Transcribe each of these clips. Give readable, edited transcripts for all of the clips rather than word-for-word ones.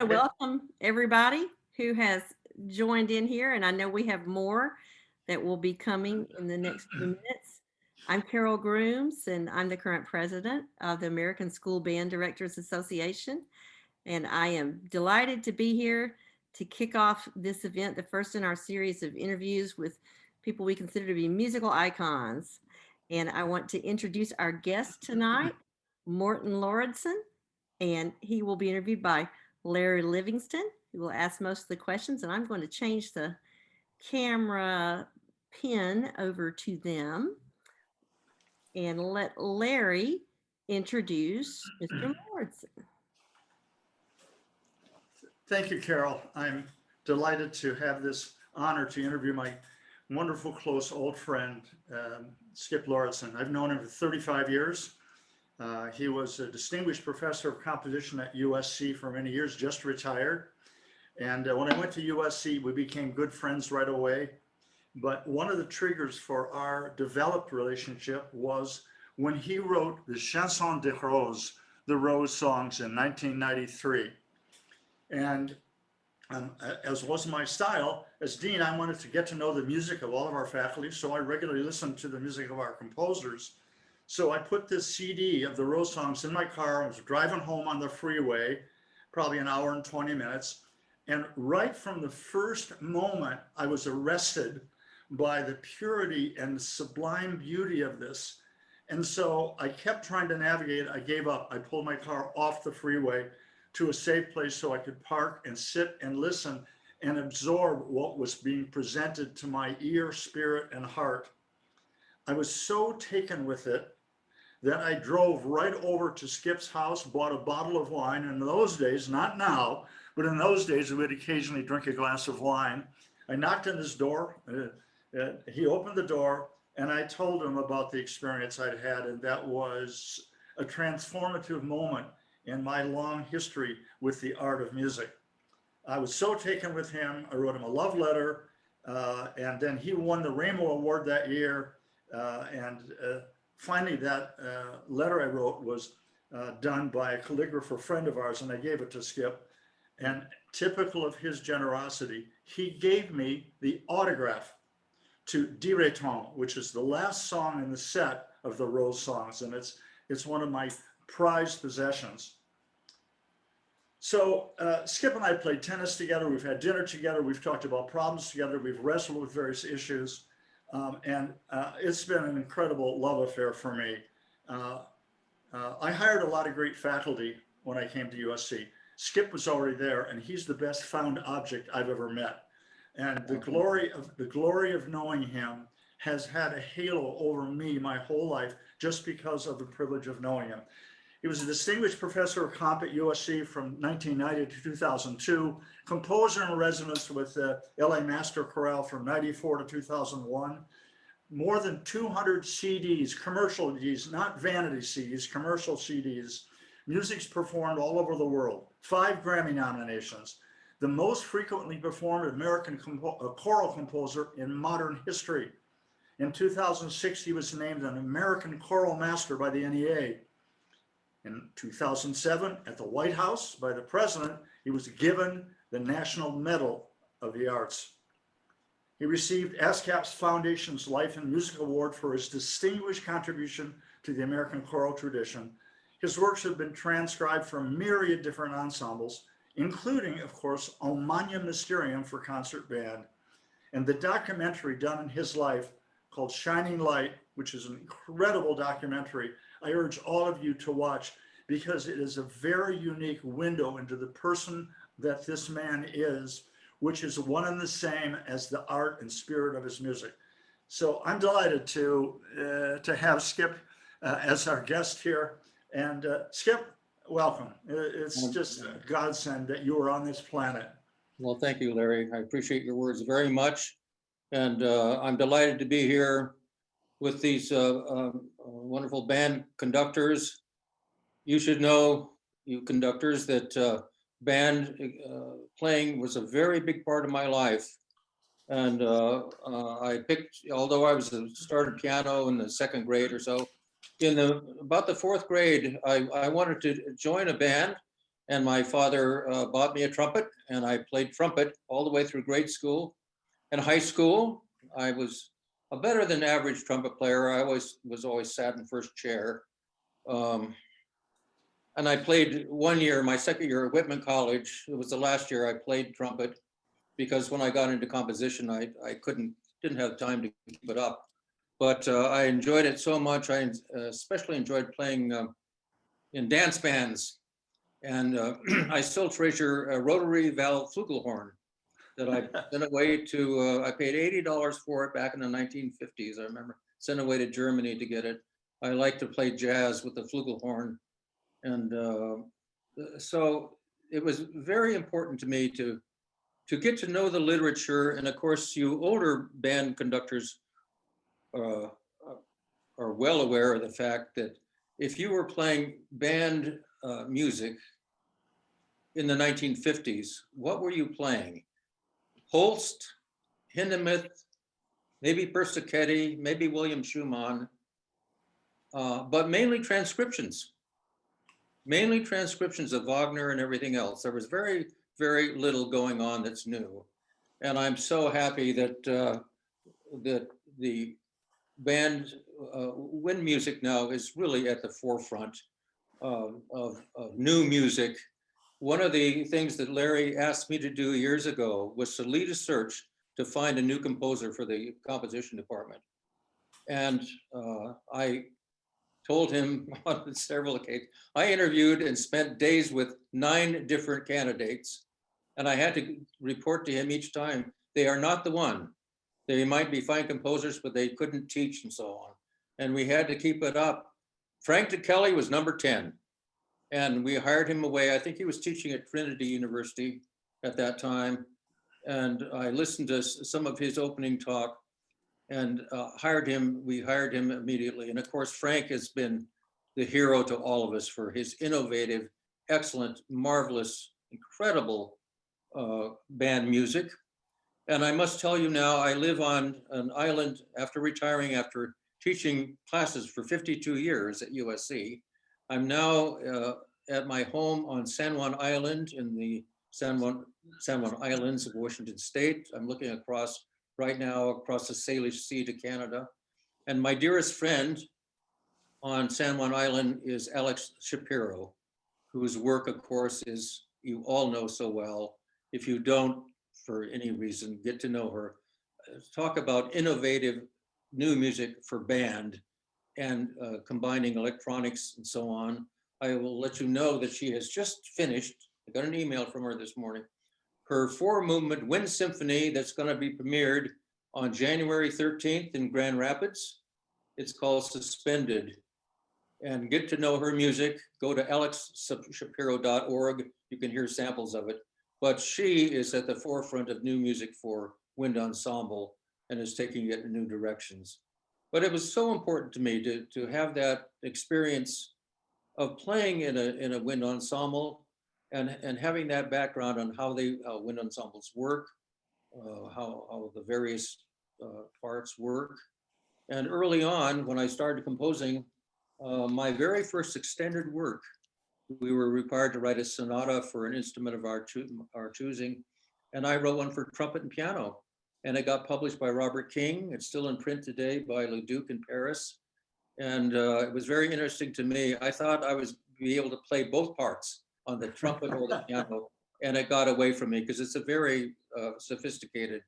Welcome everybody who has joined in here, and I know we have more that will be coming in the next few minutes. I'm Carol Grooms, and I'm the current president of the American School Band Directors Association, and I am delighted to be here to kick off this event, the first in our series of interviews with people we consider to be musical icons. And I want to introduce our guest tonight, Morten Lauridsen, and he will be interviewed by Larry Livingston, who will ask most of the questions. And I'm going to change the camera pin over to them and let Larry introduce Mr. Lauridsen. Thank you, Carol. I'm delighted to have this honor to interview my wonderful, close old friend, Skip Lauridsen. I've known him for 35 years. He was a distinguished professor of composition at USC for many years, just retired. And when I went to USC, we became good friends right away. But one of the triggers for our developed relationship was when he wrote the Chanson de Rose, the Rose songs in 1993. And as was my style, as dean, I wanted to get to know the music of all of our faculty, so I regularly listened to the music of our composers. So I put this CD of the Rose songs in my car. I was driving home on the freeway, probably an hour and 20 minutes. And right from the first moment, I was arrested by the purity and the sublime beauty of this. And so I kept trying to navigate. I gave up. I pulled my car off the freeway to a safe place so I could park and sit and listen and absorb what was being presented to my ear, spirit, and heart. I was so taken with it that I drove right over to Skip's house, bought a bottle of wine. And in those days, not now, but in those days, we would occasionally drink a glass of wine. I knocked on his door. He opened the door, and I told him about the experience I'd had, and that was a transformative moment in my long history with the art of music. I was so taken with him. I wrote him a love letter, and then he won the Rainbow Award that year. Finally, that letter I wrote was done by a calligrapher friend of ours, and I gave it to Skip. And typical of his generosity, he gave me the autograph to Direton, which is the last song in the set of the Rose songs, and it's one of my prized possessions. So Skip and I played tennis together. We've had dinner together. We've talked about problems together. We've wrestled with various issues. And it's been an incredible love affair for me. I hired a lot of great faculty when I came to USC. Skip was already there, and he's the best found object I've ever met. And the glory of knowing him has had a halo over me my whole life just because of the privilege of knowing him. He was a distinguished professor of comp at USC from 1990 to 2002, composer in residence with the LA Master Chorale from 94 to 2001, more than 200 CDs, commercial CDs, not vanity CDs, commercial CDs, music's performed all over the world, 5 Grammy nominations, the most frequently performed American choral composer in modern history. In 2006, he was named an American Choral Master by the NEA. In 2007, at the White House by the president, he was given the National Medal of the Arts. He received ASCAP's Foundation's Life and Music Award for his distinguished contribution to the American choral tradition. His works have been transcribed from myriad different ensembles, including, of course, O Magnum Mysterium for concert band. And the documentary done in his life called Shining Light, which is an incredible documentary, I urge all of you to watch because it is a very unique window into the person that this man is, which is one and the same as the art and spirit of his music. So I'm delighted to have Skip as our guest here. And Skip, welcome. It's just a godsend that you are on this planet. Well, thank you, Larry. I appreciate your words very much. And I'm delighted to be here with these wonderful band conductors. You should know, you conductors, that band playing was a very big part of my life. And I picked, although I started piano in the 2nd grade or so, in about the 4th grade, I wanted to join a band. And my father bought me a trumpet, and I played trumpet all the way through grade school. In high school, I was a better than average trumpet player. I was always sat in first chair. And I played 1 year, my second year at Whitman College. It was the last year I played trumpet because when I got into composition, I didn't have time to keep it up. But I enjoyed it so much. I especially enjoyed playing in dance bands. And I still treasure a rotary valve flugelhorn that I sent away to, I paid $80 for it back in the 1950s. I remember sent away to Germany to get it. I like to play jazz with the flugelhorn. And so it was very important to me to get to know the literature. And of course, you older band conductors are well aware of the fact that if you were playing band music in the 1950s, what were you playing? Holst, Hindemith, maybe Persichetti, maybe William Schumann, but mainly transcriptions of Wagner and everything else. There was very, very little going on that's new. And I'm so happy that that the band wind music now is really at the forefront of new music. One of the things that Larry asked me to do years ago was to lead a search to find a new composer for the composition department. And I told him on several occasions, I interviewed and spent days with 9 different candidates. And I had to report to him each time, they are not the one. They might be fine composers, but they couldn't teach and so on. And we had to keep it up. Frank DeKelly was number 10. And we hired him away. I think he was teaching at Trinity University at that time. And I listened to some of his opening talk and we hired him immediately. And of course, Frank has been the hero to all of us for his innovative, excellent, marvelous, incredible band music. And I must tell you now, I live on an island after retiring, after teaching classes for 52 years at USC. I'm now at my home on San Juan Island in the San Juan Islands of Washington State. I'm looking across right now across the Salish Sea to Canada. And my dearest friend on San Juan Island is Alex Shapiro, whose work, of course, is, you all know so well. If you don't, for any reason, get to know her. Talk about innovative new music for band and combining electronics and so on. I will let you know that she has just finished, I got an email from her this morning, her 4-movement wind symphony that's going to be premiered on January 13th in Grand Rapids. It's called Suspended. And get to know her music, go to alexshapiro.org. You can hear samples of it. But she is at the forefront of new music for wind ensemble and is taking it in new directions. But it was so important to me to have that experience of playing in a wind ensemble and having that background on how wind ensembles work, how the various parts work. And early on, when I started composing, my very first extended work, we were required to write a sonata for an instrument of our choosing. And I wrote one for trumpet and piano. And it got published by Robert King. It's still in print today by Leduc in Paris. And it was very interesting to me. I thought I was be able to play both parts on the trumpet or the piano. And it got away from me because it's a very sophisticated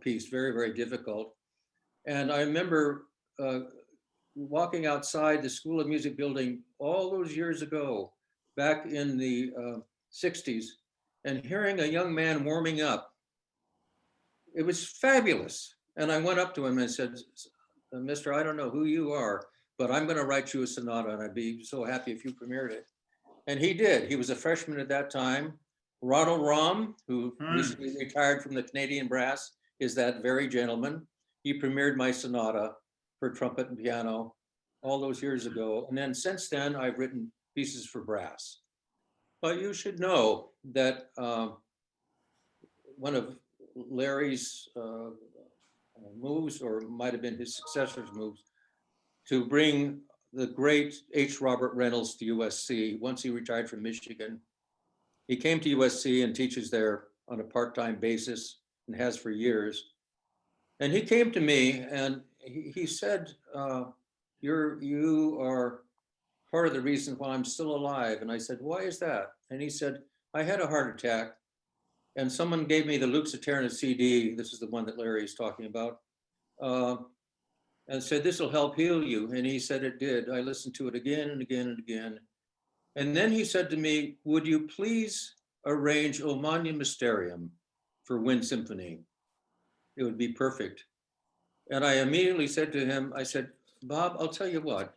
piece, very, very difficult. And I remember walking outside the School of Music building all those years ago, back in the 60s, and hearing a young man warming up. It was fabulous. And I went up to him and said, Mister, I don't know who you are, but I'm going to write you a sonata and I'd be so happy if you premiered it. And he did. He was a freshman at that time. Ronald Rahm, who recently retired from the Canadian Brass, is that very gentleman. He premiered my sonata for trumpet and piano all those years ago. And then since then, I've written pieces for brass. But you should know that one of Larry's moves, or might have been his successor's moves, to bring the great H. Robert Reynolds to USC once he retired from Michigan. He came to USC and teaches there on a part-time basis and has for years. And he came to me and he said, you are part of the reason why I'm still alive. And I said, why is that? And he said, I had a heart attack and someone gave me the Luxaterna CD. This is the one that Larry is talking about. And said, this will help heal you. And he said it did. I listened to it again and again and again. And then he said to me, would you please arrange O Magnum Mysterium for Wind Symphony? It would be perfect. And I immediately said to him, I said, Bob, I'll tell you what,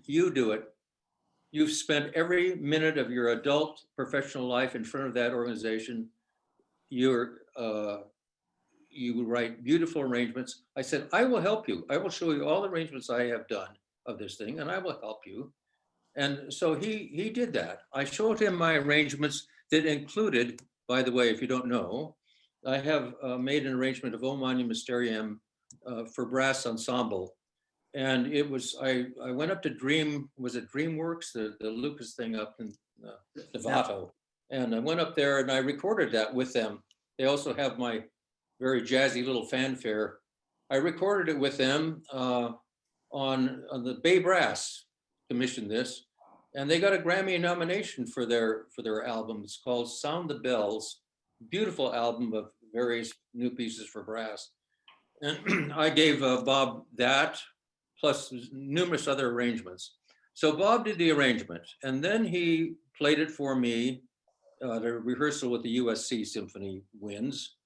you do it. You've spent every minute of your adult professional life in front of that organization. You write beautiful arrangements. I said, I will help you. I will show you all the arrangements I have done of this thing, and I will help you. And so he did that. I showed him my arrangements that included, by the way, if you don't know, I have made an arrangement of O Magnum Mysterium for brass ensemble. And it was, I went up to DreamWorks, the Lucas thing up in Novato. And I went up there and I recorded that with them. They also have my very jazzy little fanfare. I recorded it with them on the Bay Brass commissioned this, and they got a Grammy nomination for their album. It's called Sound the Bells, beautiful album of various new pieces for brass. And I gave Bob that, plus numerous other arrangements. So Bob did the arrangement, and then he played it for me, the rehearsal with the USC Symphony Winds.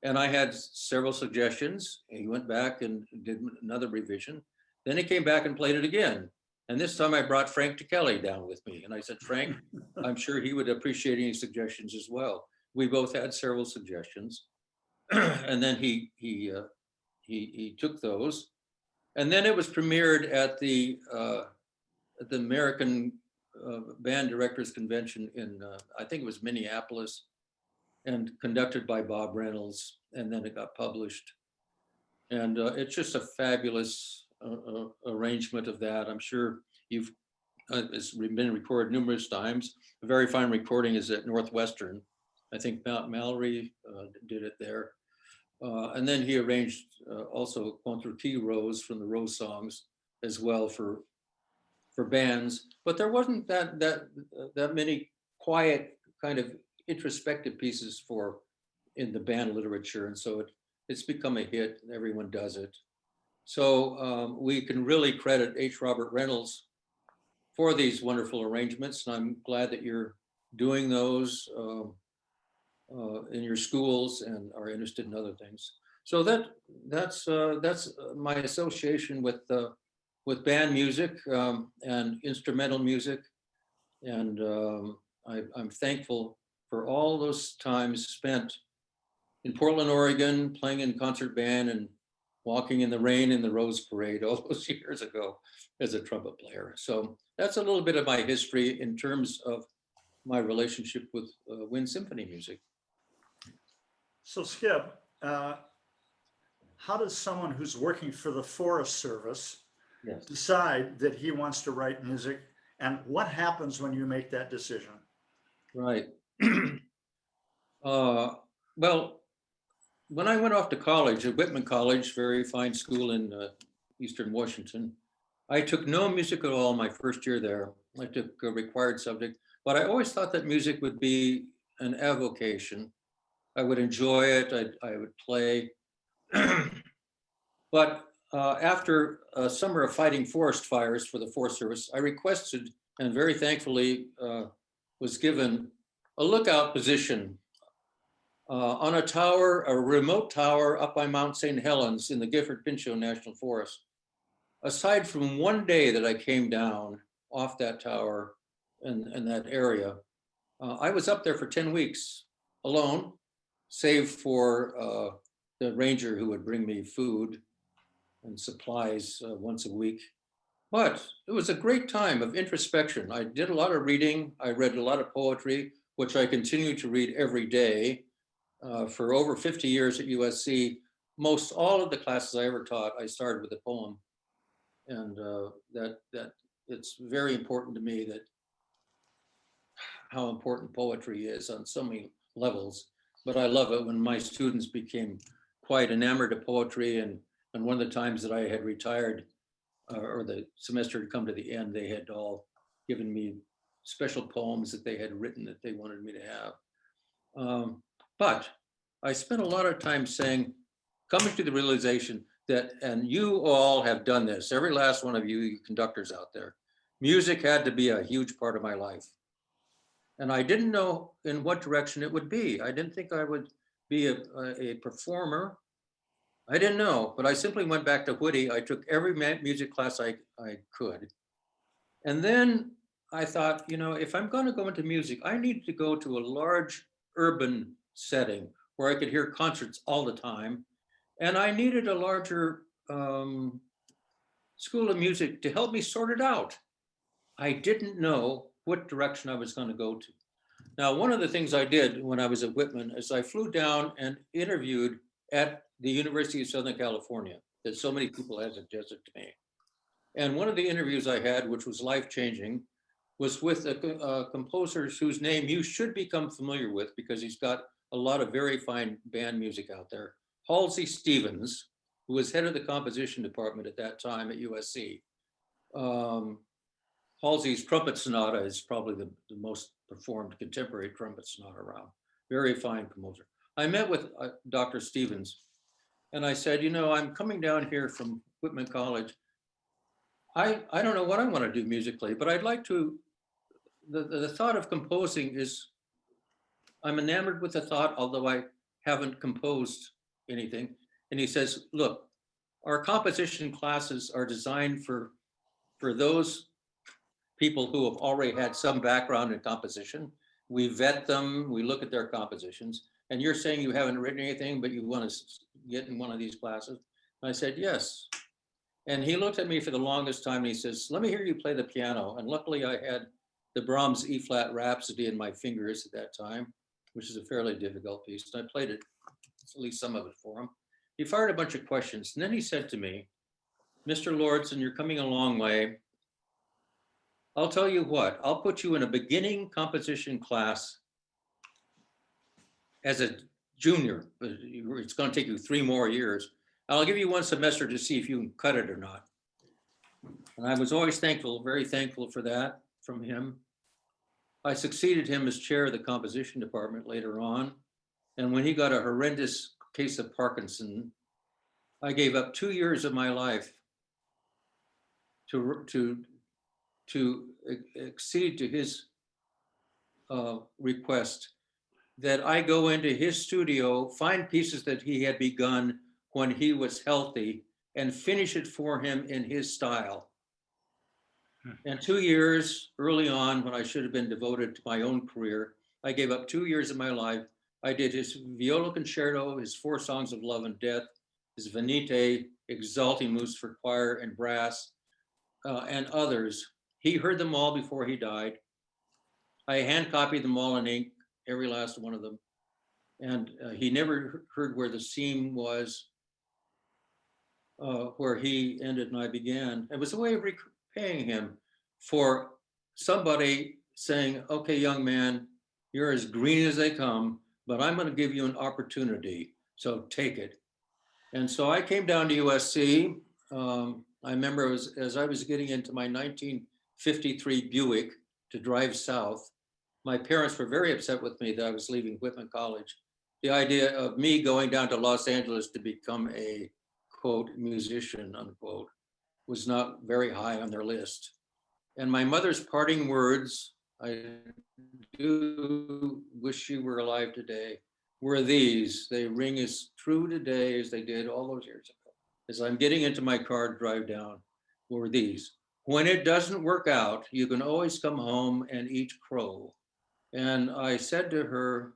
And I had several suggestions. He went back and did another revision. Then he came back and played it again. And this time I brought Frank Kelly down with me. And I said, Frank, I'm sure he would appreciate any suggestions as well. We both had several suggestions. And then he took those. And then it was premiered at the American Band Directors Convention in, I think it was Minneapolis, and conducted by Bob Reynolds. And then it got published. And it's just a fabulous arrangement of that. I'm sure it's been recorded numerous times. A very fine recording is at Northwestern. I think Mallory did it there. And then he arranged also Contre Key Rose from the Rose songs as well for bands. But there wasn't that many quiet kind of introspective pieces in the band literature. And so it's become a hit. Everyone does it. So we can really credit H. Robert Reynolds for these wonderful arrangements. And I'm glad that you're doing those in your schools and are interested in other things. So that's my association with band music and instrumental music. And I'm thankful for all those times spent in Portland, Oregon, playing in concert band and walking in the rain in the Rose Parade all those years ago as a trumpet player. So that's a little bit of my history in terms of my relationship with wind symphony music. So Skip, how does someone who's working for the Forest Service decide that he wants to write music, and what happens when you make that decision? Right. Well, when I went off to college at Whitman College, very fine school in Eastern Washington, I took no music at all my first year there. I took a required subject, but I always thought that music would be an avocation. I would enjoy it, I would play. But after a summer of fighting forest fires for the Forest Service, I requested and very thankfully was given a lookout position on a tower, a remote tower up by Mount St. Helens in the Gifford-Pinchot National Forest. Aside from one day that I came down off that tower in that area, I was up there for 10 weeks alone, save for the ranger who would bring me food and supplies once a week. But it was a great time of introspection. I did a lot of reading. I read a lot of poetry, which I continue to read every day. For over 50 years at USC, most all of the classes I ever taught, I started with a poem. And that it's very important to me that how important poetry is on so many levels. But I love it when my students became quite enamored of poetry. And one of the times that I had retired, or the semester had come to the end, they had all given me special poems that they had written that they wanted me to have. But I spent a lot of time saying, coming to the realization that, and you all have done this, every last one of you conductors out there, music had to be a huge part of my life. And I didn't know in what direction it would be. I didn't think I would be a performer. I didn't know, but I simply went back to Whitty. I took every music class I could. And then I thought, you know, if I'm going to go into music, I need to go to a large urban setting where I could hear concerts all the time. And I needed a larger school of music to help me sort it out. I didn't know what direction I was going to go to. Now, one of the things I did when I was at Whitman is I flew down and interviewed at the University of Southern California that so many people had suggested to me. And one of the interviews I had, which was life-changing, was with a composer whose name you should become familiar with because he's got a lot of very fine band music out there. Halsey Stevens, who was head of the composition department at that time at USC. Halsey's Trumpet Sonata is probably the most performed contemporary trumpet sonata around. Very fine composer. I met with Dr. Stevens and I said, you know, I'm coming down here from Whitman College. I don't know what I want to do musically, but I'd like to, the thought of composing is, I'm enamored with the thought, although I haven't composed anything. And he says, look, our composition classes are designed for those people who have already had some background in composition. We vet them, we look at their compositions, and you're saying you haven't written anything, but you want to get in one of these classes? And I said, yes. And he looked at me for the longest time and he says, let me hear you play the piano. And luckily I had the Brahms E-flat Rhapsody in my fingers at that time, which is a fairly difficult piece. And I played it, at least some of it for him. He fired a bunch of questions. And then he said to me, Mr. Lauridsen, you're coming a long way. I'll tell you what, I'll put you in a beginning composition class as a junior. It's going to take you 3 more years. I'll give you 1 semester to see if you can cut it or not. And I was always thankful, very thankful for that from him. I succeeded him as chair of the composition department later on. And when he got a horrendous case of Parkinson, I gave up 2 years of my life to accede to his request that I go into his studio, find pieces that he had begun when he was healthy and finish it for him in his style. And 2 years early on, when I should have been devoted to my own career, I gave up 2 years of my life. I did his viola concerto, his 4 songs of love and death, his Venite, Exaltimus for choir and brass, and others. He heard them all before he died. I hand copied them all in ink, every last one of them. And he never heard where the seam was, where he ended and I began. It was a way of repaying him for somebody saying, okay, young man, you're as green as they come, but I'm going to give you an opportunity, so take it. And so I came down to USC. I remember as I was getting into my 1953 Buick to drive south, my parents were very upset with me that I was leaving Whitman College. The idea of me going down to Los Angeles to become a, quote, musician, unquote, was not very high on their list. And my mother's parting words, I do wish she were alive today, were these. They ring as true today as they did all those years ago. As I'm getting into my car to drive down, were these. When it doesn't work out, you can always come home and eat crow. And I said to her,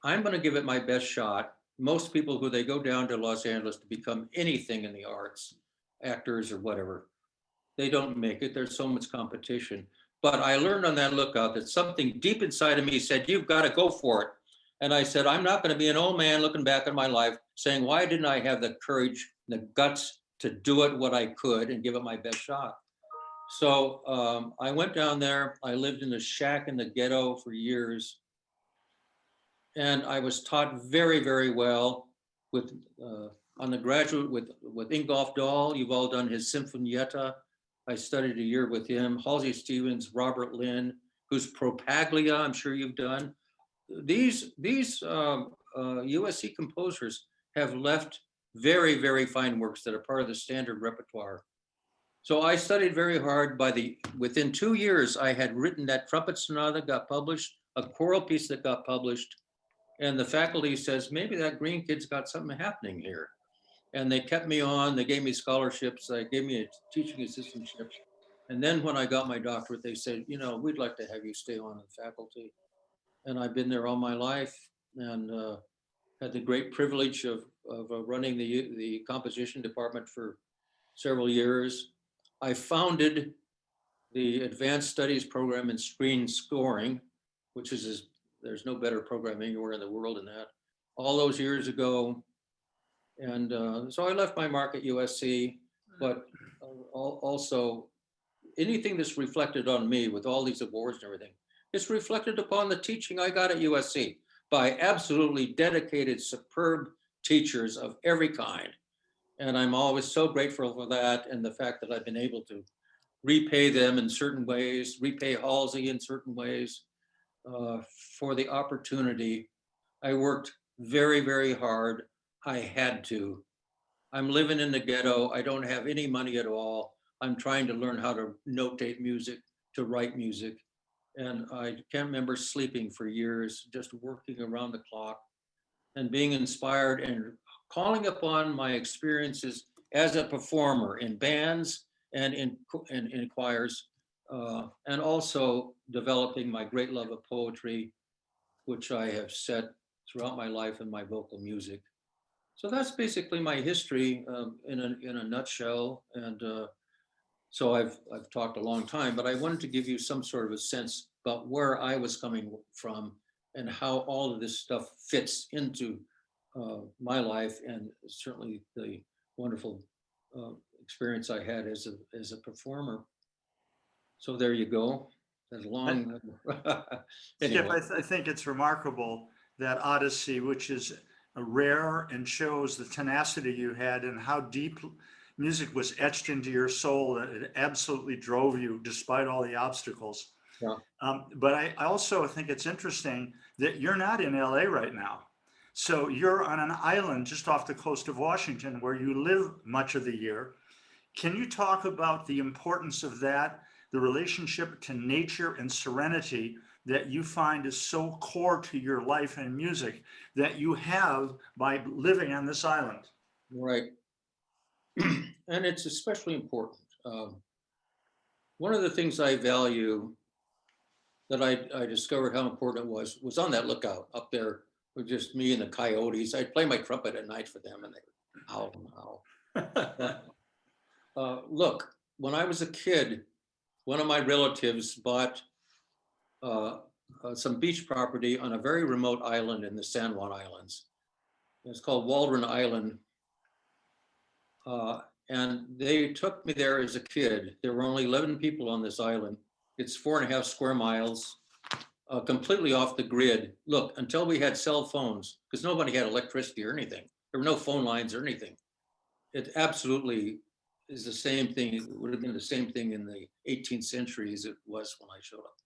I'm going to give it my best shot. Most people who they go down to Los Angeles to become anything in the arts, actors or whatever, they don't make it. There's so much competition. But I learned on that lookout that something deep inside of me said, you've got to go for it. And I said, I'm not going to be an old man looking back on my life saying, why didn't I have the courage, the guts to do it what I could and give it my best shot? So I went down there. I lived in a shack in the ghetto for years. And I was taught very, very well with on the graduate with Ingolf Dahl. You've all done his Sinfonietta. I studied a year with him. Halsey Stevens, Robert Lynn, who's Propaglia, I'm sure you've done. These USC composers have left very, very fine works that are part of the standard repertoire. So I studied very hard. Within 2 years, I had written that trumpet sonata that got published, a choral piece that got published, and the faculty says, maybe that green kid's got something happening here. And they kept me on, they gave me scholarships, they gave me a teaching assistantship. And then when I got my doctorate, they said, we'd like to have you stay on the faculty. And I've been there all my life and had the great privilege of running the composition department for several years. I founded the advanced studies program in screen scoring, which is there's no better program anywhere in the world than that, all those years ago. And so I left my mark at USC, but also anything that's reflected on me with all these awards and everything, it's reflected upon the teaching I got at USC by absolutely dedicated, superb teachers of every kind. And I'm always so grateful for that and the fact that I've been able to repay them in certain ways, repay Halsey in certain ways. For the opportunity. I worked very, very hard. I had to. I'm living in the ghetto. I don't have any money at all. I'm trying to learn how to notate music, to write music. And I can't remember sleeping for years, just working around the clock and being inspired and calling upon my experiences as a performer in bands and in choirs. And also developing my great love of poetry, which I have set throughout my life in my vocal music. So that's basically my history in a nutshell. And so I've talked a long time, but I wanted to give you some sort of a sense about where I was coming from and how all of this stuff fits into my life and certainly the wonderful experience I had as a performer. So there you go. As long. Skip, Anyway. I think it's remarkable that Odyssey, which is rare and shows the tenacity you had and how deep music was etched into your soul, that it absolutely drove you despite all the obstacles. Yeah. But I also think it's interesting that you're not in LA right now. So you're on an island just off the coast of Washington where you live much of the year. Can you talk about the importance of that, the relationship to nature and serenity that you find is so core to your life and music that you have by living on this island? Right. And it's especially important. One of the things I value that I discovered how important it was on that lookout up there with just me and the coyotes. I'd play my trumpet at night for them and they would howl and howl. Look, when I was a kid, one of my relatives bought some beach property on a very remote island in the San Juan Islands. It's called Waldron Island. And they took me there as a kid. There were only 11 people on this island. It's 4.5 square miles, completely off the grid. Look, until we had cell phones, because nobody had electricity or anything. There were no phone lines or anything. It absolutely is the same thing. It would have been the same thing in the 18th century as it was when I showed up.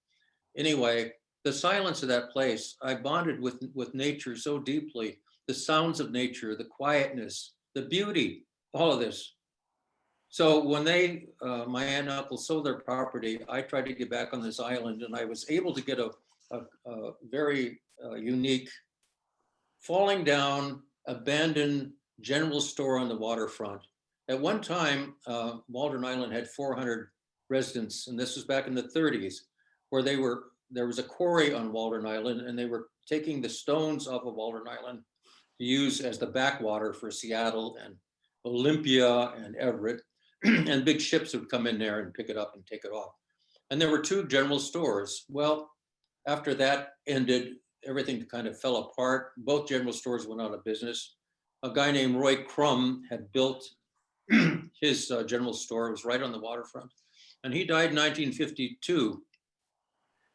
Anyway, the silence of that place, I bonded with nature so deeply. The sounds of nature, the quietness, the beauty, all of this. So when my aunt and uncle sold their property, I tried to get back on this island and I was able to get a very unique falling down, abandoned general store on the waterfront. At one time, Waldron Island had 400 residents, and this was back in the 30s, where there was a quarry on Waldron Island, and they were taking the stones off of Waldron Island to use as the backwater for Seattle and Olympia and Everett, and big ships would come in there and pick it up and take it off. And there were 2 general stores. Well, after that ended, everything kind of fell apart. Both general stores went out of business. A guy named Roy Crum had built his general store. It was right on the waterfront. and he died in 1952.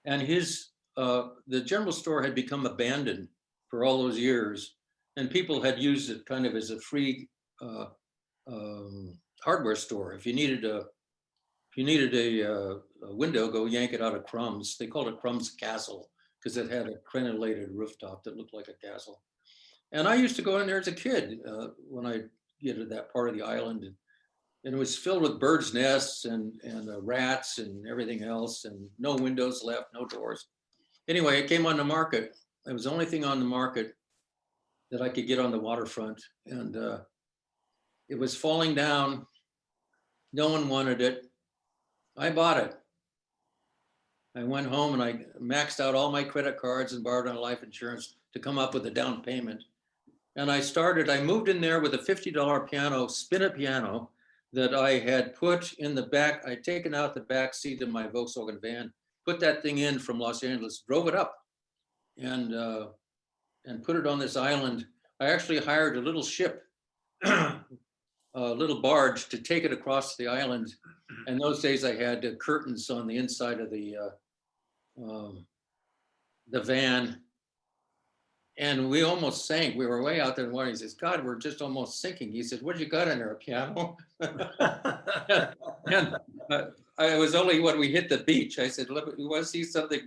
And the general store had become abandoned for all those years, and people had used it kind of as a free hardware store. If you needed a window, go yank it out of Crumbs. They called it Crumbs Castle because it had a crenellated rooftop that looked like a castle. And I used to go in there as a kid when I get to that part of the island, and it was filled with birds' nests and rats and everything else, and no windows left, no doors. Anyway, it came on the market. It was the only thing on the market that I could get on the waterfront, and it was falling down. No one wanted it. I bought it. I went home and I maxed out all my credit cards and borrowed on life insurance to come up with a down payment. And I moved in there with a $50 piano, spinet piano, that I had put in the back. I'd taken out the back seat of my Volkswagen van, put that thing in from Los Angeles, drove it up, and put it on this island. I actually hired a little ship, a little barge, to take it across the island. And those days I had curtains on the inside of the van. And we almost sank. We were way out there in the water. He says, God, we're just almost sinking. He said, what did you got in there, a piano? And I was only when we hit the beach. I said, look, you want to see something,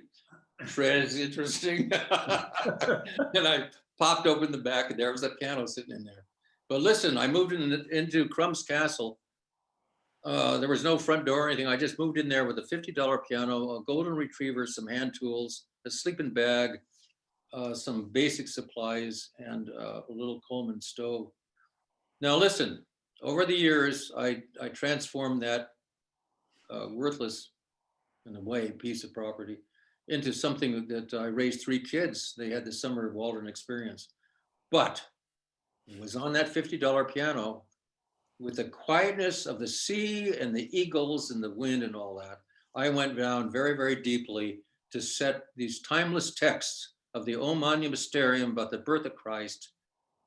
Fred, is interesting? And I popped open the back, and there was a piano sitting in there. But listen, I moved into Crumbs Castle. There was no front door or anything. I just moved in there with a $50 piano, a golden retriever, some hand tools, a sleeping bag, some basic supplies, and a little Coleman stove. Now listen, over the years, I transformed that worthless, in a way, piece of property into something that I raised 3 kids. They had the Summer of Walden experience. But it was on that $50 piano, with the quietness of the sea and the eagles and the wind and all that. I went down very, very deeply to set these timeless texts of the O Magnum Mysterium about the birth of Christ,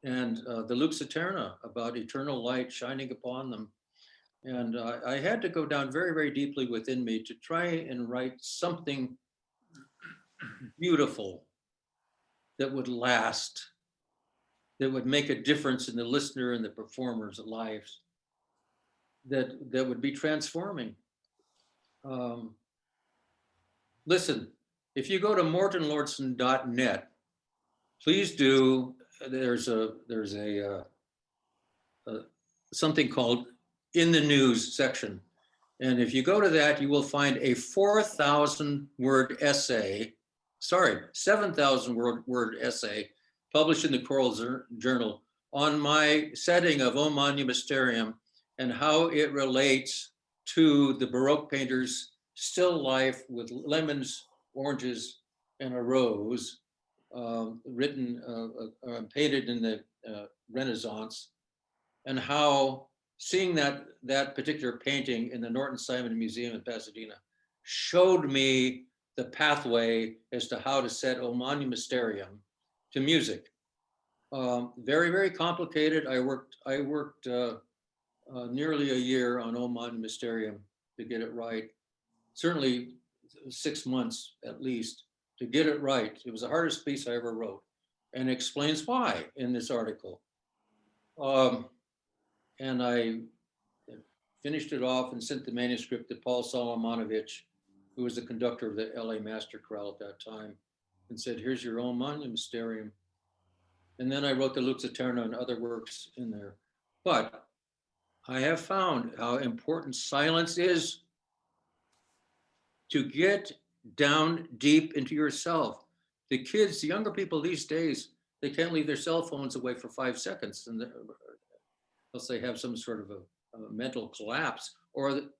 and the Lux Aeterna about eternal light shining upon them. And I had to go down very, very deeply within me to try and write something beautiful that would last, that would make a difference in the listener and the performer's lives, that would be transforming. Listen, if you go to mortenlauridsen.net, please do. There's something called In the News section. And if you go to that, you will find a 4,000-word essay, 7,000 word essay published in the Choral Journal on my setting of O Magnum Mysterium and how it relates to the Baroque painter's still life with lemons, oranges, and a rose, painted in the Renaissance, and how seeing that particular painting in the Norton Simon Museum in Pasadena showed me the pathway as to how to set O Magnum Mysterium to music. Very, very complicated. I worked nearly a year on O Magnum Mysterium to get it right. Certainly 6 months at least to get it right. It was the hardest piece I ever wrote, and explains why in this article. And I finished it off and sent the manuscript to Paul Solomonovich, who was the conductor of the LA Master Chorale at that time, and said, here's your O Magnum Mysterium. And then I wrote the Lux Aeterna and other works in there. But I have found how important silence is to get down deep into yourself. The kids, the younger people these days, they can't leave their cell phones away for 5 seconds, and else they have some sort of a mental collapse, or the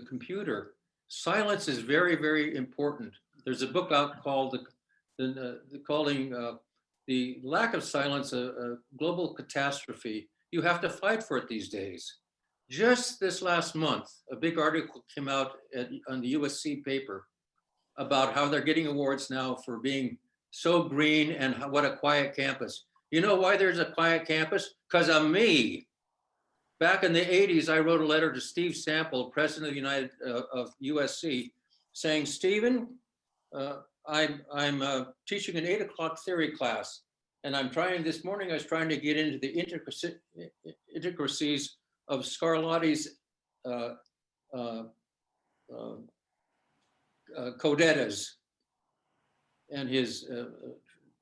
computer. Silence is very, very important. There's a book out called the lack of silence a global catastrophe. You have to fight for it these days. Just this last month, a big article came out on the USC paper about how they're getting awards now for being so green and what a quiet campus. You know why there's a quiet campus? Because of me. back in the 80s, I wrote a letter to Steve Sample, president of USC, saying, Stephen, I'm teaching an 8 o'clock theory class, and this morning I was trying to get into the intricacies of Scarlatti's codettas and his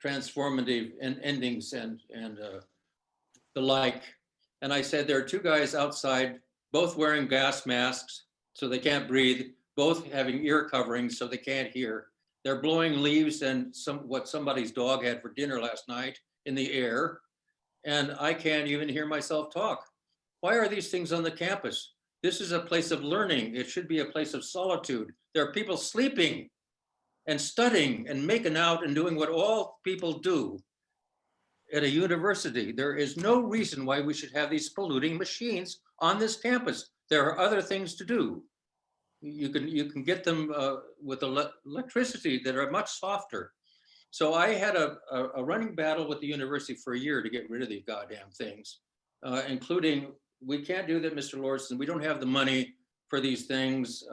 transformative endings and the like. And I said, there are two guys outside, both wearing gas masks so they can't breathe, both having ear coverings so they can't hear. They're blowing leaves and what somebody's dog had for dinner last night in the air. And I can't even hear myself talk. Why are these things on the campus? This is a place of learning. It should be a place of solitude. There are people sleeping and studying and making out and doing what all people do at a university. There is no reason why we should have these polluting machines on this campus. There are other things to do. You can get them with electricity that are much softer. So I had a running battle with the university for a year to get rid of these goddamn things, including, we can't do that, Mr. Lauridsen. We don't have the money for these things.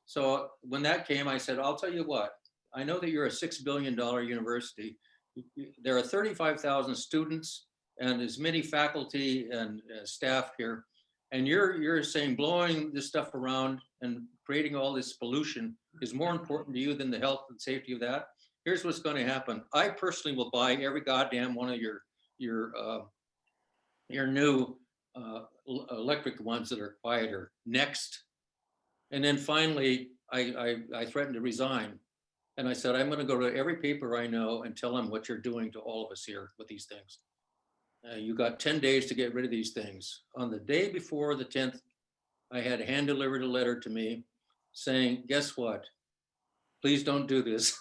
So when that came, I said, I'll tell you what, I know that you're a $6 billion university. There are 35,000 students and as many faculty and staff here. And you're saying blowing this stuff around and creating all this pollution is more important to you than the health and safety of that. Here's what's going to happen. I personally will buy every goddamn one of your new electric ones that are quieter next. And then finally, I threatened to resign. And I said, I'm going to go to every paper I know and tell them what you're doing to all of us here with these things. You got 10 days to get rid of these things. On the day before the 10th, I had hand delivered a letter to me saying, guess what? Please don't do this.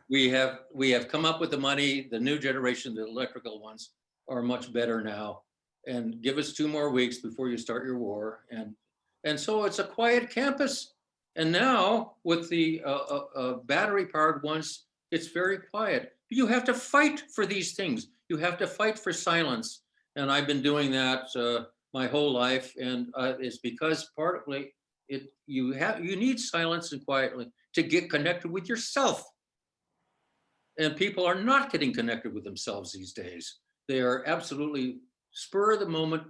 We have come up with the money. The new generation, the electrical ones, are much better now. And give us 2 more weeks before you start your war. And so it's a quiet campus. And now with the battery powered ones, it's very quiet. You have to fight for these things. You have to fight for silence. And I've been doing that my whole life. And it's because partly you need silence and quietly to get connected with yourself. And people are not getting connected with themselves these days. They are absolutely spur of the moment,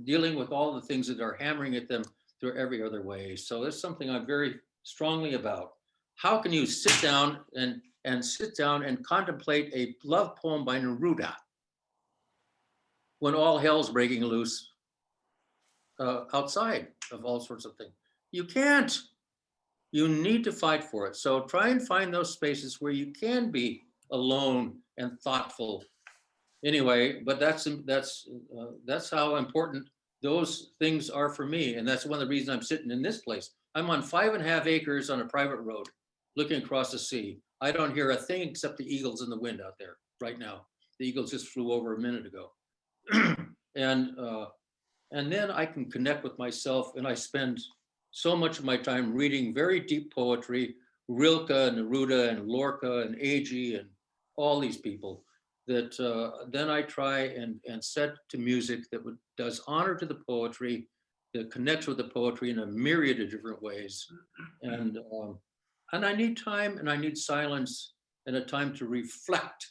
dealing with all the things that are hammering at them through every other way. So that's something I'm very strongly about. How can you sit down and contemplate a love poem by Neruda when all hell's breaking loose outside of all sorts of things? You can't. You need to fight for it. So try and find those spaces where you can be alone and thoughtful. Anyway, but that's how important those things are for me. And that's one of the reasons I'm sitting in this place. I'm on 5.5 acres on a private road, looking across the sea. I don't hear a thing except the eagles in the wind out there right now. The eagles just flew over a minute ago. And then I can connect with myself, and I spend so much of my time reading very deep poetry, Rilke, Neruda, and Lorca, and Agee, and all these people, that then I try and set to music that does honor to the poetry, that connects with the poetry in a myriad of different ways. And I need time, and I need silence, and a time to reflect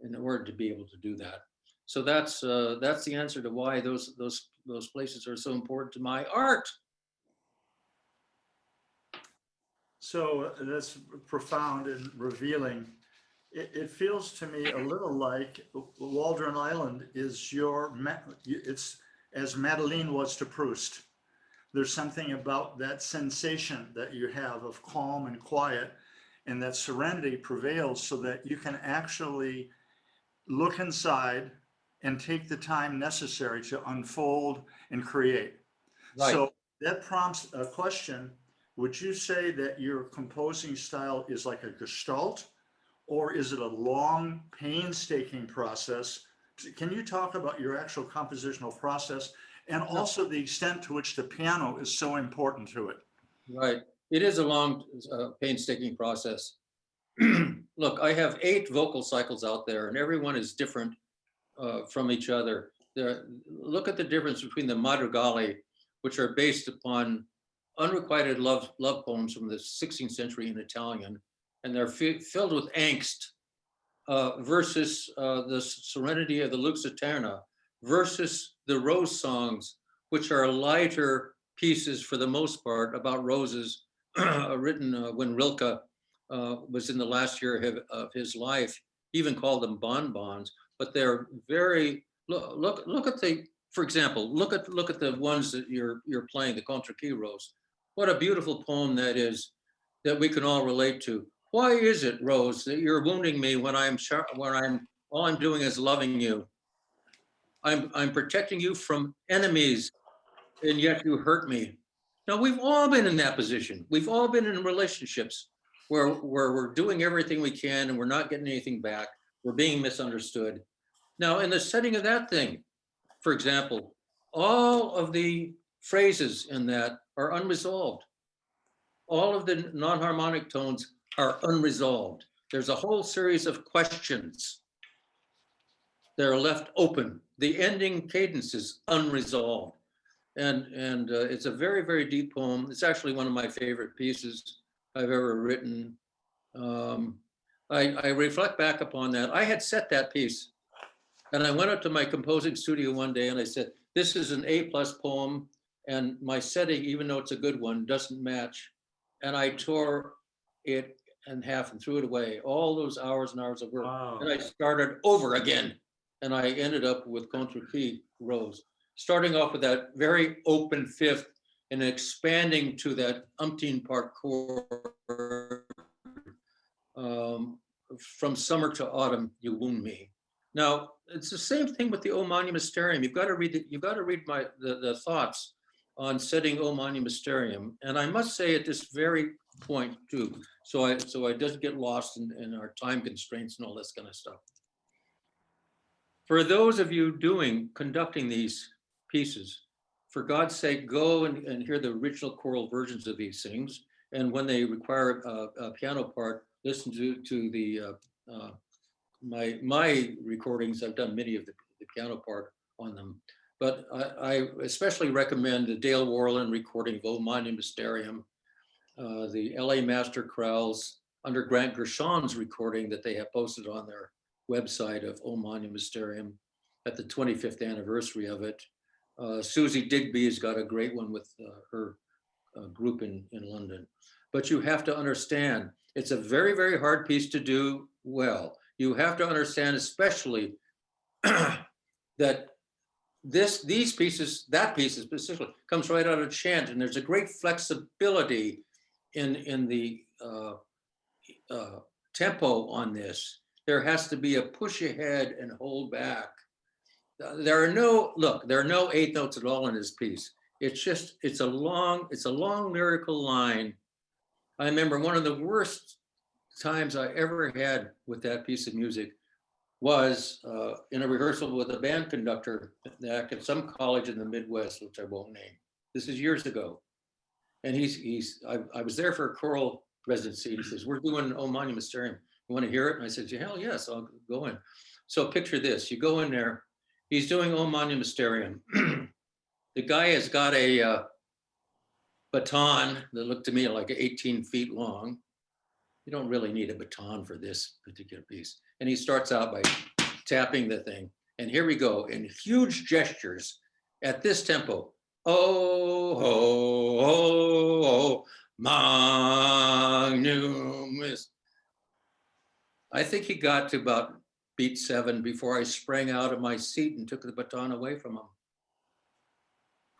in order to be able to do that. So that's the answer to why those places are so important to my art. So that's profound and revealing. It feels to me a little like Waldron Island is it's as Madeleine was to Proust. There's something about that sensation that you have of calm and quiet, and that serenity prevails so that you can actually look inside and take the time necessary to unfold and create. Right. So that prompts a question. Would you say that your composing style is like a gestalt, or is it a long, painstaking process? Can you talk about your actual compositional process and also the extent to which the piano is so important to it? Right. It is a long, painstaking process. Look, I have 8 vocal cycles out there, and everyone is different from each other. Look at the difference between the madrigali, which are based upon unrequited love poems from the 16th century in Italian, and they're filled with angst, versus the serenity of the Lux Eterna, versus the rose songs, which are lighter pieces for the most part about roses, written when Rilke was in the last year of his life. He even called them bonbons, but they're very, look at the, for example, look at the ones that you're playing, the contre key rose. What a beautiful poem that is, that we can all relate to. Why is it, Rose, that you're wounding me when all I'm doing is loving you? I'm protecting you from enemies, and yet you hurt me. Now, we've all been in that position. We've all been in relationships where we're doing everything we can and we're not getting anything back. We're being misunderstood. Now, in the setting of that thing, for example, all of the phrases in that are unresolved. All of the non-harmonic tones are unresolved. There's a whole series of questions that are left open. The ending cadence is unresolved. And it's a very, very deep poem. It's actually one of my favorite pieces I've ever written. I reflect back upon that. I had set that piece, and I went up to my composing studio one day and I said, this is an A+ poem, and my setting, even though it's a good one, doesn't match. And I tore it in half and threw it away. All those hours and hours of work. Wow. And I started over again. And I ended up with Contre Key Rose, starting off with that very open fifth and expanding to that umpteen part chord. From summer to autumn, you wound me. Now, it's the same thing with the O Mani Mysterium. You've got to read the thoughts on setting O Mani Mysterium. And I must say at this very point too, so I doesn't get lost in our time constraints and all this kind of stuff. For those of you conducting these pieces, for God's sake, go and hear the original choral versions of these things. And when they require a piano part, listen to the my recordings. I've done many of the piano part on them, but I especially recommend the Dale Warland recording of O Mani Mysterium, the LA Master Chorale's under Grant Gershon's recording that they have posted on their website of O Mani Mysterium at the 25th anniversary of it. Susie Digby has got a great one with her group in London. But you have to understand, it's a very, very hard piece to do well. You have to understand especially that these pieces, that piece specifically, comes right out of chant, and there's a great flexibility in the tempo on this. There has to be a push ahead and hold back. There are no eighth notes at all in this piece. It's a long lyrical line. I remember one of the worst times I ever had with that piece of music was in a rehearsal with a band conductor at some college in the Midwest, which I won't name. This is years ago. And I was there for a choral residency. He says, we're doing O Mani Mysterium. You want to hear it? And I said, hell yes, I'll go in. So picture this, you go in there, he's doing O Mani Mysterium. The guy has got a baton that looked to me like 18 feet long. You don't really need a baton for this particular piece. And he starts out by tapping the thing. And here we go in huge gestures at this tempo. Oh, oh, oh, oh, magnum is. I think he got to about beat 7 before I sprang out of my seat and took the baton away from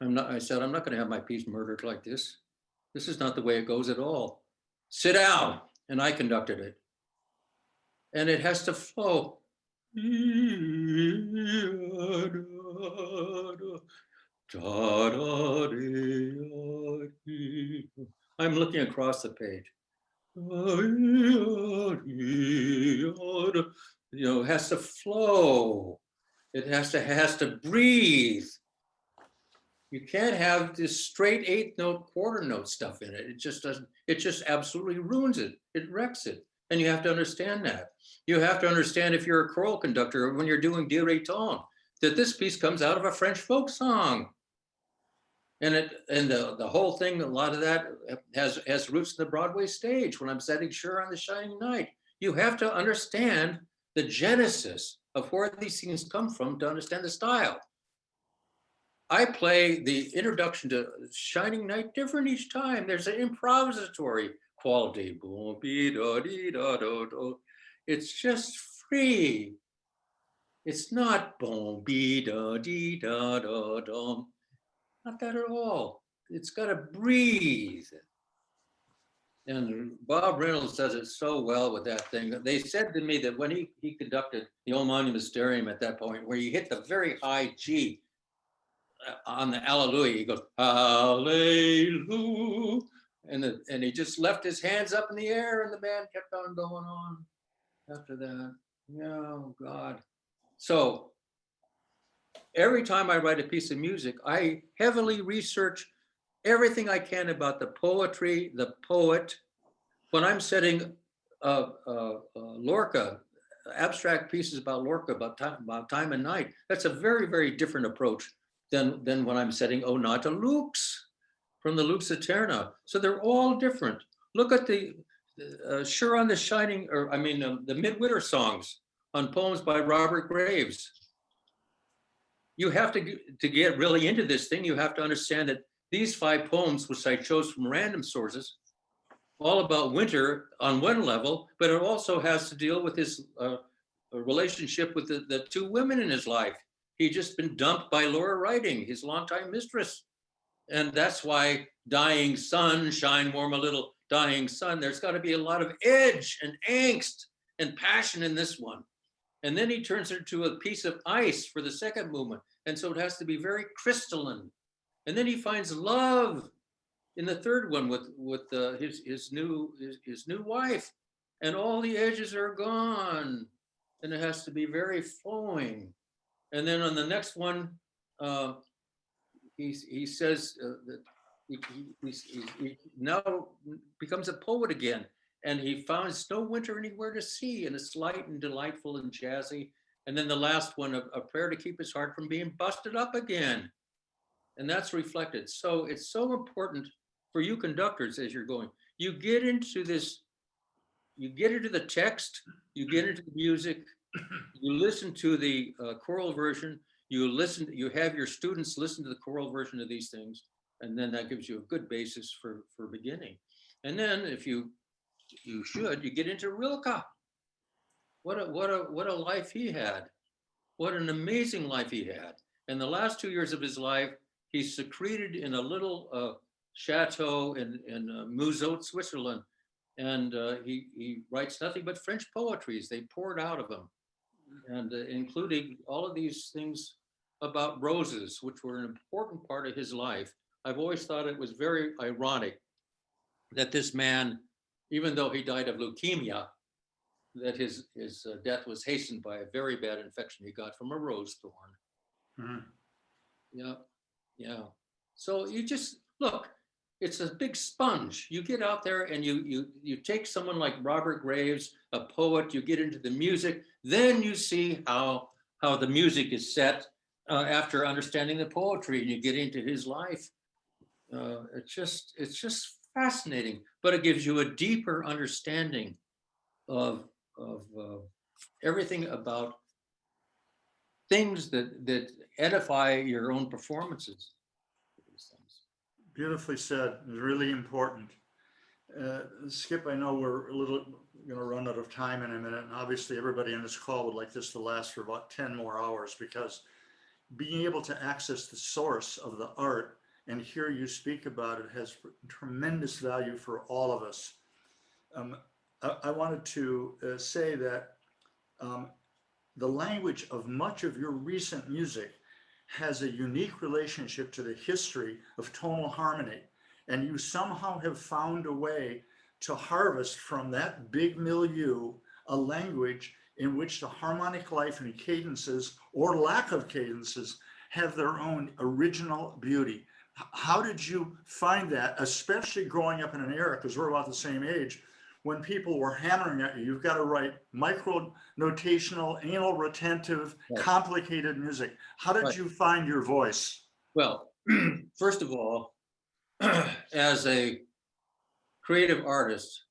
him. I said, I'm not going to have my piece murdered like this. This is not the way it goes at all. Sit down. And I conducted it. And it has to flow. I'm looking across the page. It has to flow. It has to breathe. You can't have this straight 8th note, quarter note stuff in it. It just doesn't, it just absolutely ruins it. It wrecks it. And you have to understand that. You have to understand if you're a choral conductor, when you're doing di re tone, that this piece comes out of a French folk song. And the whole thing, a lot of that has roots in the Broadway stage when I'm setting Sure on the Shining Night. You have to understand the genesis of where these things come from to understand the style. I play the introduction to Shining Night different each time. There's an improvisatory quality. It's just free. It's not boom, be da dee da da dum. Not that at all. It's got to breathe. And Bob Reynolds does it so well with that thing. They said to me that when he conducted the Old Monument Mysterium at that point, where you hit the very high G on the Alleluia, he goes, Hallelujah. And he just left his hands up in the air and the band kept on going on after that. Oh, God. So every time I write a piece of music, I heavily research everything I can about the poetry, the poet. When I'm setting Lorca, abstract pieces about Lorca, about time and night, that's a very, very different approach than when I'm setting Nata Lux from the Lux Eterna. So they're all different. Look at the Sure on the Shining, the Midwinter songs on poems by Robert Graves. You have to get really into this thing, you have to understand that these 5 poems, which I chose from random sources, all about winter on one level, but it also has to deal with his relationship with the 2 women in his life. He'd just been dumped by Laura Whiting, his longtime mistress. And that's why Dying Sun, Shine Warm a Little, Dying Sun, there's got to be a lot of edge and angst and passion in this one. And then he turns it into a piece of ice for the second movement. And so it has to be very crystalline. And then he finds love in the third one with his new wife, and all the edges are gone, and it has to be very flowing. And then on the next one, he says that he now becomes a poet again, and he finds no winter anywhere to see, and it's light and delightful and jazzy. And then the last one, a prayer to keep his heart from being busted up again. And that's reflected. So it's so important for you conductors as you're going. You get into this, you get into the text, you get into the music, you listen to the choral version, you have your students listen to the choral version of these things, and then that gives you a good basis for beginning. And then if you get into Rilke. What a life he had. What an amazing life he had. And the last 2 years of his life, he's secreted in a little chateau in Mouzot, Switzerland. And he writes nothing but French poetries. They poured out of him. And including all of these things about roses, which were an important part of his life. I've always thought it was very ironic that this man, even though he died of leukemia, that his death was hastened by a very bad infection he got from a rose thorn. Mm-hmm. Yeah. So you just look, it's a big sponge. You get out there and you take someone like Robert Graves, a poet, you get into the music, then you see how the music is set after understanding the poetry, and you get into his life. It's just fascinating, but it gives you a deeper understanding of everything about things that edify your own performances. Beautifully said. It's really important. Skip, I know we're going to run out of time in a minute, and obviously everybody on this call would like this to last for about 10 more hours, because being able to access the source of the art and hear you speak about it has tremendous value for all of us. I wanted to say that the language of much of your recent music has a unique relationship to the history of tonal harmony. And you somehow have found a way to harvest from that big milieu a language in which the harmonic life and cadences, or lack of cadences, have their own original beauty. How did you find that, especially growing up in an era, because we're about the same age, when people were hammering at you, you've got to write micro notational, anal retentive, Right. complicated music. How did Right. you find your voice? Well, first of all, as a creative artist,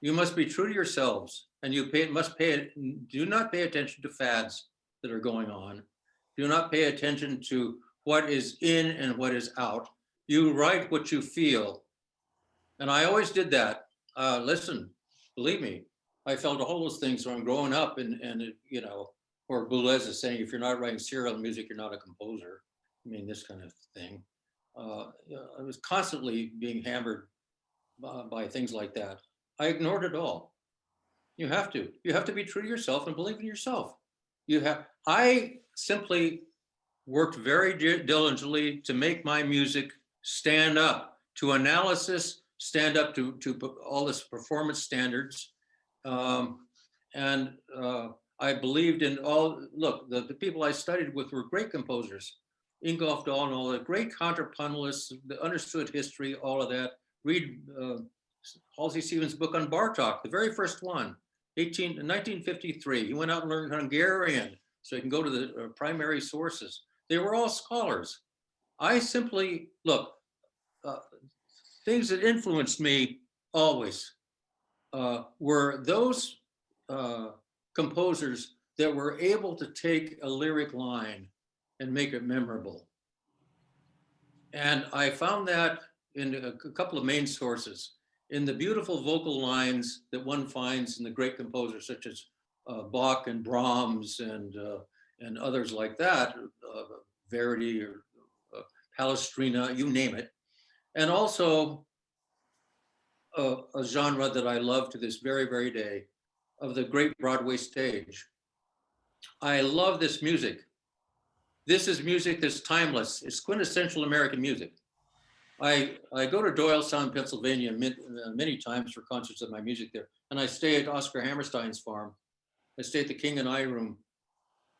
you must be true to yourselves, and you do not pay attention to fads that are going on. Do not pay attention to what is in and what is out. You write what you feel. And I always did that. Listen, believe me, I felt all those things when I'm growing up, and you know, or Boulez is saying, if you're not writing serial music, you're not a composer. I mean, this kind of thing. I was constantly being hammered by things like that. I ignored it all. You have to. You have to be true to yourself and believe in yourself. I simply worked very diligently to make my music stand up to analysis, stand up to all this performance standards. And I believed in all, look, the people I studied with were great composers. Ingolf Dahl and all that, great contrapuntalists, understood history, all of that. Read Halsey Stevens' book on Bartok, the very first one, 1953. He went out and learned Hungarian so he can go to the primary sources. They were all scholars. I simply, look, things that influenced me always were those composers that were able to take a lyric line and make it memorable. And I found that in a couple of main sources, in the beautiful vocal lines that one finds in the great composers such as Bach and Brahms and others like that, Verdi or Palestrina, you name it. And also a genre that I love to this very, very day, of the great Broadway stage. I love this music. This is music that's timeless. It's quintessential American music. I go to Doylestown, Pennsylvania many times for concerts of my music there. And I stay at Oscar Hammerstein's farm. I stay at the King and I room.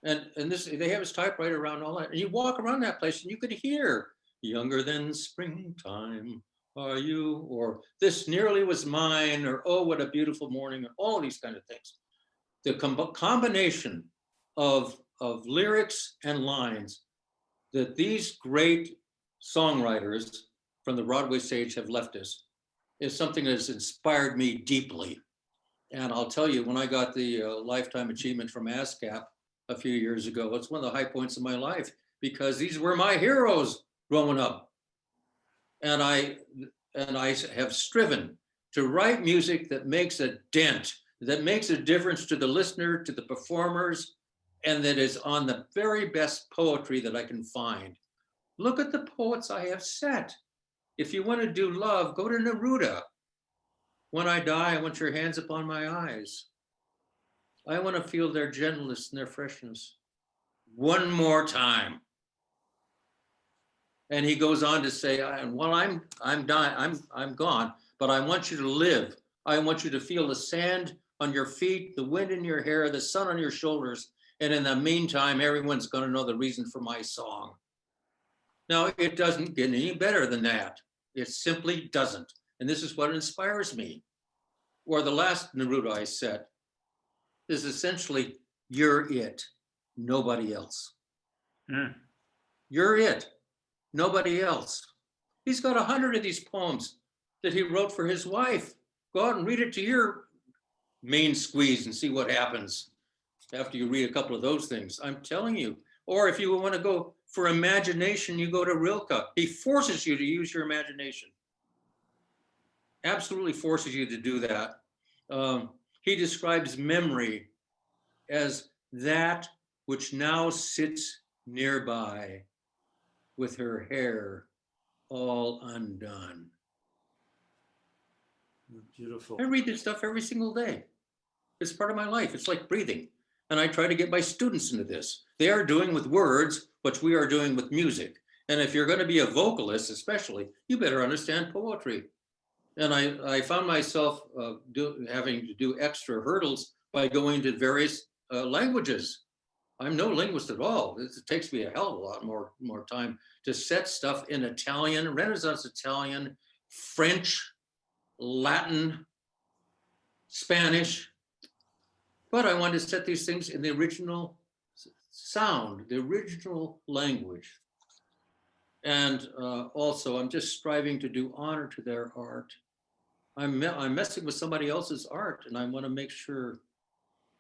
And they have his typewriter around all that. And you walk around that place and you could hear "Younger Than Springtime Are You," or "This Nearly Was Mine," or "Oh, What a Beautiful Morning," or all these kind of things. The combination of lyrics and lines that these great songwriters from the Broadway stage have left us is something that has inspired me deeply. And I'll tell you, when I got the Lifetime Achievement from ASCAP a few years ago, it's one of the high points of my life, because these were my heroes growing up. And I have striven to write music that makes a dent, that makes a difference to the listener, to the performers, and that is on the very best poetry that I can find. Look at the poets I have set. If you want to do love, go to Neruda. When I die, I want your hands upon my eyes. I want to feel their gentleness and their freshness one more time. And he goes on to say, "Well, I'm dying, I'm gone, but I want you to live. I want you to feel the sand on your feet, the wind in your hair, the sun on your shoulders. And in the meantime, everyone's going to know the reason for my song." Now, it doesn't get any better than that. It simply doesn't. And this is what inspires me. Or the last Neruda I set is essentially, "You're it, nobody else." Mm. You're it, nobody else. He's got 100 of these poems that he wrote for his wife. Go out and read it to your main squeeze and see what happens after you read a couple of those things. I'm telling you. Or if you want to go for imagination, you go to Rilke. He forces you to use your imagination. Absolutely forces you to do that. He describes memory as that which now sits nearby with her hair all undone. Beautiful. I read this stuff every single day. It's part of my life. It's like breathing. And I try to get my students into this. They are doing with words what we are doing with music. And if you're going to be a vocalist, especially, you better understand poetry. And I found myself having to do extra hurdles by going to various languages. I'm no linguist at all. It takes me a hell of a lot more time to set stuff in Italian, Renaissance Italian, French, Latin, Spanish, but I wanted to set these things in the original sound, the original language. And also, I'm just striving to do honor to their art. I'm messing with somebody else's art, and I want to make sure.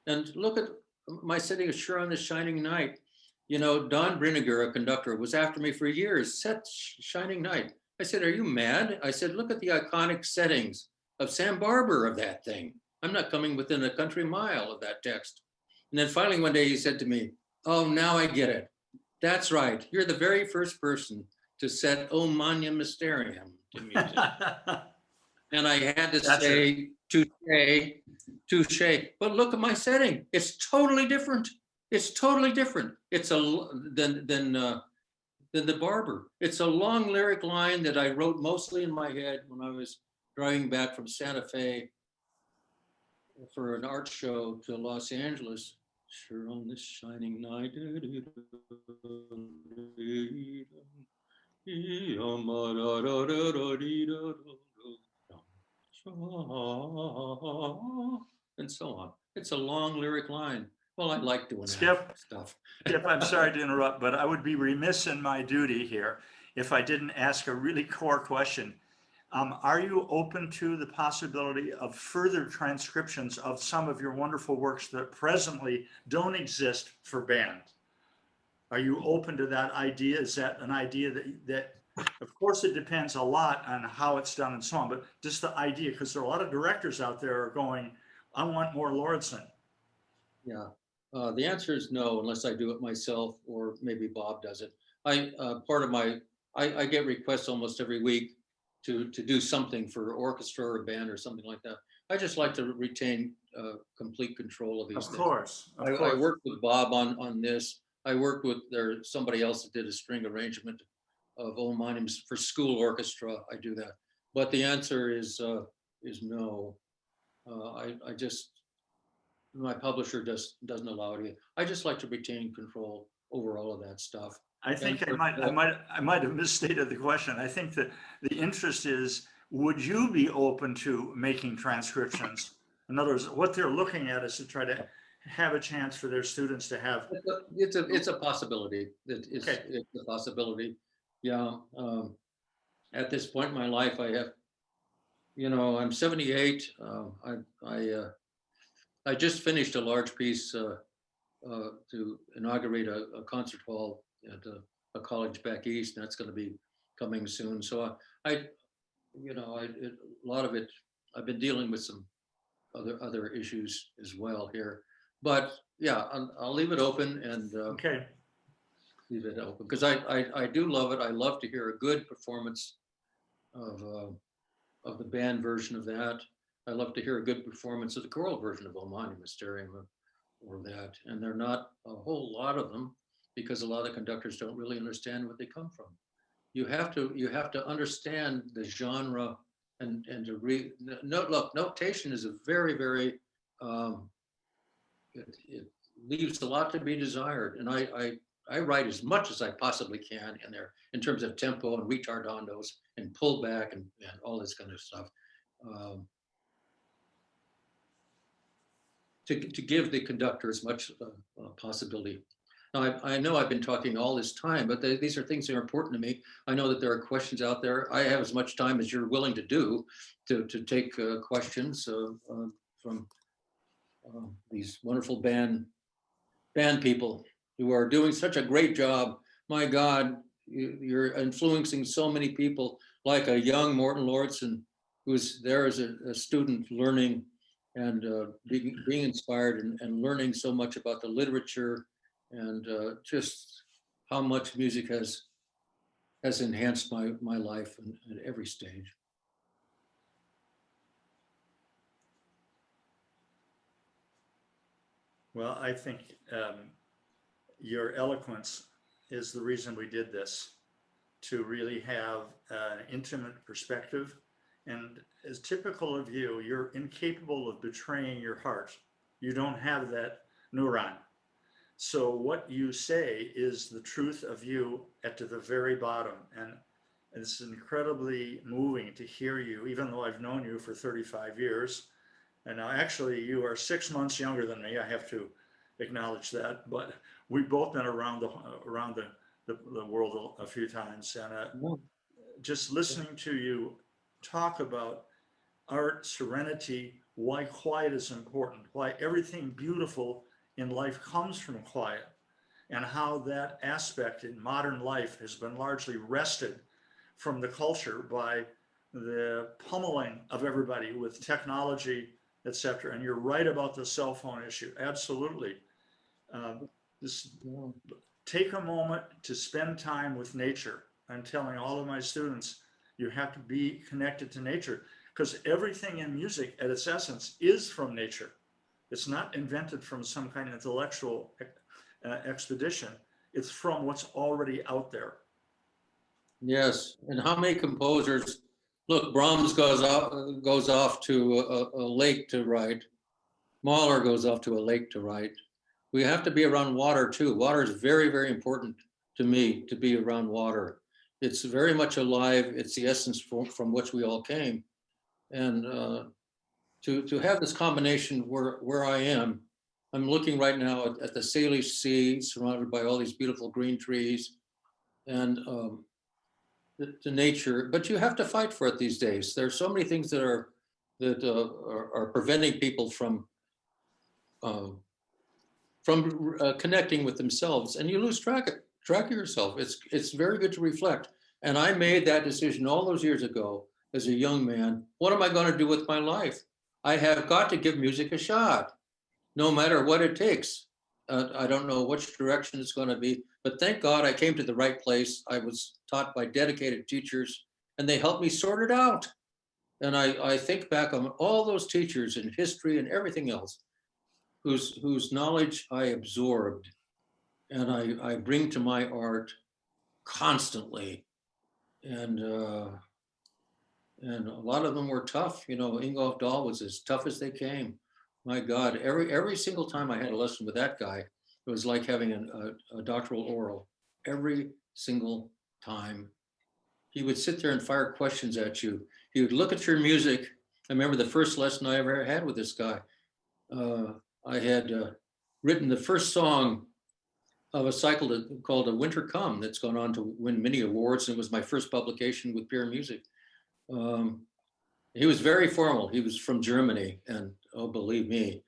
And look at my setting is Sure on This Shining Night. You know, Don Briniger, a conductor, was after me for years. Set Shining Night. I said, "Are you mad?" I said, "Look at the iconic settings of Sam Barber of that thing. I'm not coming within a country mile of that text." And then finally one day he said to me, "Oh, now I get it. That's right. You're the very first person to set O Magnum Mysterium to music." And I had to say, touche, touche. But look at my setting. It's totally different. It's totally different. It's than the Barber. It's a long lyric line that I wrote mostly in my head when I was driving back from Santa Fe for an art show to Los Angeles. Sure on this shining night. And so on. It's a long lyric line. Well, I like doing that stuff. Skip, I'm sorry to interrupt, but I would be remiss in my duty here if I didn't ask a really core question. Are you open to the possibility of further transcriptions of some of your wonderful works that presently don't exist for band? Are you open to that idea? Is that an idea that of course it depends a lot on how it's done and so on, but just the idea, because there are a lot of directors out there are going, I want more Lauridsen. Yeah, the answer is no, unless I do it myself or maybe Bob does it. I get requests almost every week to do something for orchestra or band or something like that. I just like to retain complete control of these things. Of course. I worked with Bob on this. I worked with somebody else that did a string arrangement of old Magnums for school orchestra. I do that, but the answer is no. My publisher doesn't allow it. I just like to retain control over all of that stuff. I think I might have misstated the question. I think that the interest is, would you be open to making transcriptions? In other words, what they're looking at is to try to have a chance for their students to have. It's a possibility. It's a possibility. Yeah. At this point in my life, I have, I'm 78. I just finished a large piece to inaugurate a concert hall at a college back east. And that's going to be coming soon. So a lot of it, I've been dealing with some other issues as well here. But yeah, I'll leave it open and leave it open because I do love it. I love to hear a good performance of the band version of that. I love to hear a good performance of the choral version of O Magnum Mysterium or that. And there are not a whole lot of them because a lot of conductors don't really understand what they come from. You have to understand the genre and to read. Look, notation is a very, very it leaves a lot to be desired. And I write as much as I possibly can in there in terms of tempo and retardandos and pullback and all this kind of stuff. To give the conductor as much possibility. Now, I know I've been talking all this time, but these are things that are important to me. I know that there are questions out there. I have as much time as you're willing to do to take questions from these wonderful band people who are doing such a great job. My God, you're influencing so many people, like a young Morten Lauridsen, who's there as a student learning and being inspired and learning so much about the literature and just how much music has enhanced my life at every stage. Well, I think your eloquence is the reason we did this, to really have an intimate perspective. And as typical of you, you're incapable of betraying your heart. You don't have that neuron. So what you say is the truth of you at the very bottom. And it's incredibly moving to hear you, even though I've known you for 35 years. And now actually you are 6 months younger than me. I have to acknowledge that, but we've both been around the world a few times. And Yeah. just listening to you talk about art, serenity, why quiet is important, why everything beautiful in life comes from quiet, and how that aspect in modern life has been largely wrested from the culture by the pummeling of everybody with technology, etc. And you're right about the cell phone issue. Absolutely. This, Yeah. take a moment to spend time with nature. I'm telling all of my students, you have to be connected to nature because everything in music at its essence is from nature. It's not invented from some kind of intellectual expedition. It's from what's already out there. Yes, and how many composers, look, Brahms goes off to a lake to write. Mahler goes off to a lake to write. We have to be around water too. Water is very, very important to me, to be around water. It's very much alive. It's the essence from which we all came. And to have this combination where I am, I'm looking right now at the Salish Sea, surrounded by all these beautiful green trees, and to nature. But you have to fight for it these days. There are so many things that are preventing people from connecting with themselves, and you lose track of yourself. It's very good to reflect. And I made that decision all those years ago as a young man. What am I going to do with my life? I have got to give music a shot, no matter what it takes. I don't know which direction it's going to be, but thank God I came to the right place. I was taught by dedicated teachers, and they helped me sort it out. And I think back on all those teachers in history and everything else, whose knowledge I absorbed and I bring to my art constantly. And a lot of them were tough. You know, Ingolf Dahl was as tough as they came. My God, every single time I had a lesson with that guy, it was like having a doctoral oral. Every single time. He would sit there and fire questions at you. He would look at your music. I remember the first lesson I ever had with this guy. I had written the first song of a cycle called A Winter Come that's gone on to win many awards. And it was my first publication with Pure Music. He was very formal. He was from Germany, and oh, believe me,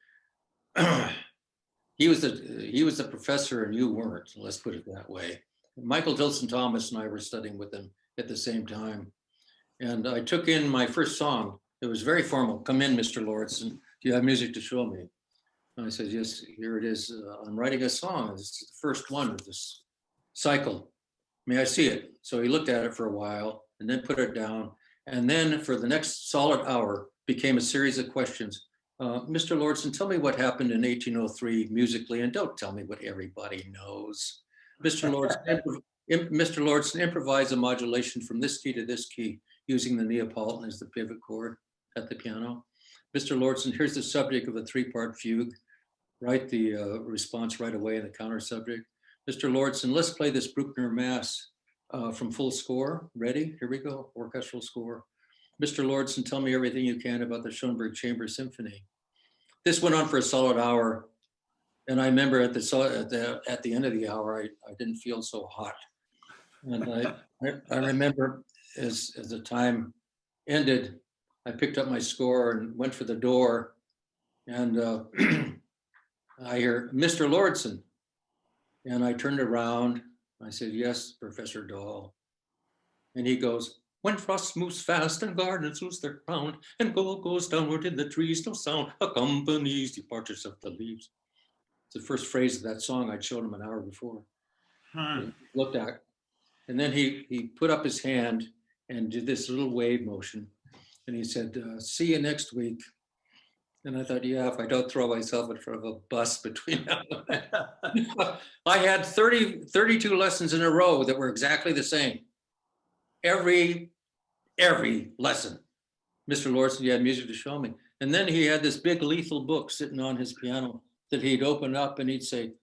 he was the professor and you weren't. Let's put it that way. Michael Tilson Thomas and I were studying with him at the same time, and I took in my first song. It was very formal. Come in, Mr. Lauridsen. Do you have music to show me? And I said, yes, here it is. I'm writing a song. This is the first one of this cycle. May I see it? So he looked at it for a while and then put it down. And then for the next solid hour became a series of questions. Mr. Lauridsen, tell me what happened in 1803 musically, and don't tell me what everybody knows. Mr. Lauridsen, improvise a modulation from this key to this key using the Neapolitan as the pivot chord at the piano. Mr. Lauridsen, here's the subject of a 3-part fugue. Write the response right away in the counter subject. Mr. Lauridsen, let's play this Bruckner Mass from full score. Ready? Here we go. Orchestral score. Mr. Lauridsen, tell me everything you can about the Schoenberg Chamber Symphony. This went on for a solid hour. And I remember at the end of the hour, I didn't feel so hot. And I remember as the time ended, I picked up my score and went for the door. And I hear, Mr. Lauridsen. And I turned around. I said, yes, Professor Dahl. And he goes, when frost moves fast and gardens lose their crown, and gold goes downward in the trees, no sound accompanies departures of the leaves. It's the first phrase of that song I'd shown him an hour before. He looked at, and then he put up his hand and did this little wave motion. And he said, see you next week. And I thought, yeah, if I don't throw myself in front of a bus between now and then. I had 32 lessons in a row that were exactly the same. Every lesson. Mr. Lauridsen, you had music to show me. And then he had this big lethal book sitting on his piano that he'd open up and he'd say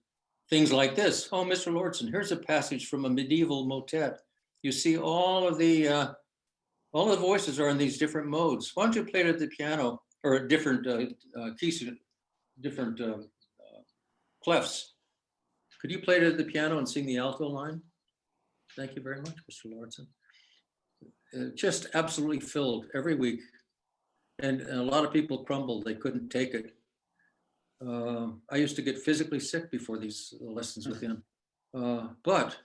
things like this. Oh, Mr. Lauridsen, here's a passage from a medieval motet. You see all of the voices are in these different modes. Why don't you play it at the piano or different keys, different clefs. Could you play the piano and sing the alto line? Thank you very much, Mr. Lauridsen. Just absolutely filled every week. And a lot of people crumbled, they couldn't take it. I used to get physically sick before these lessons with him. But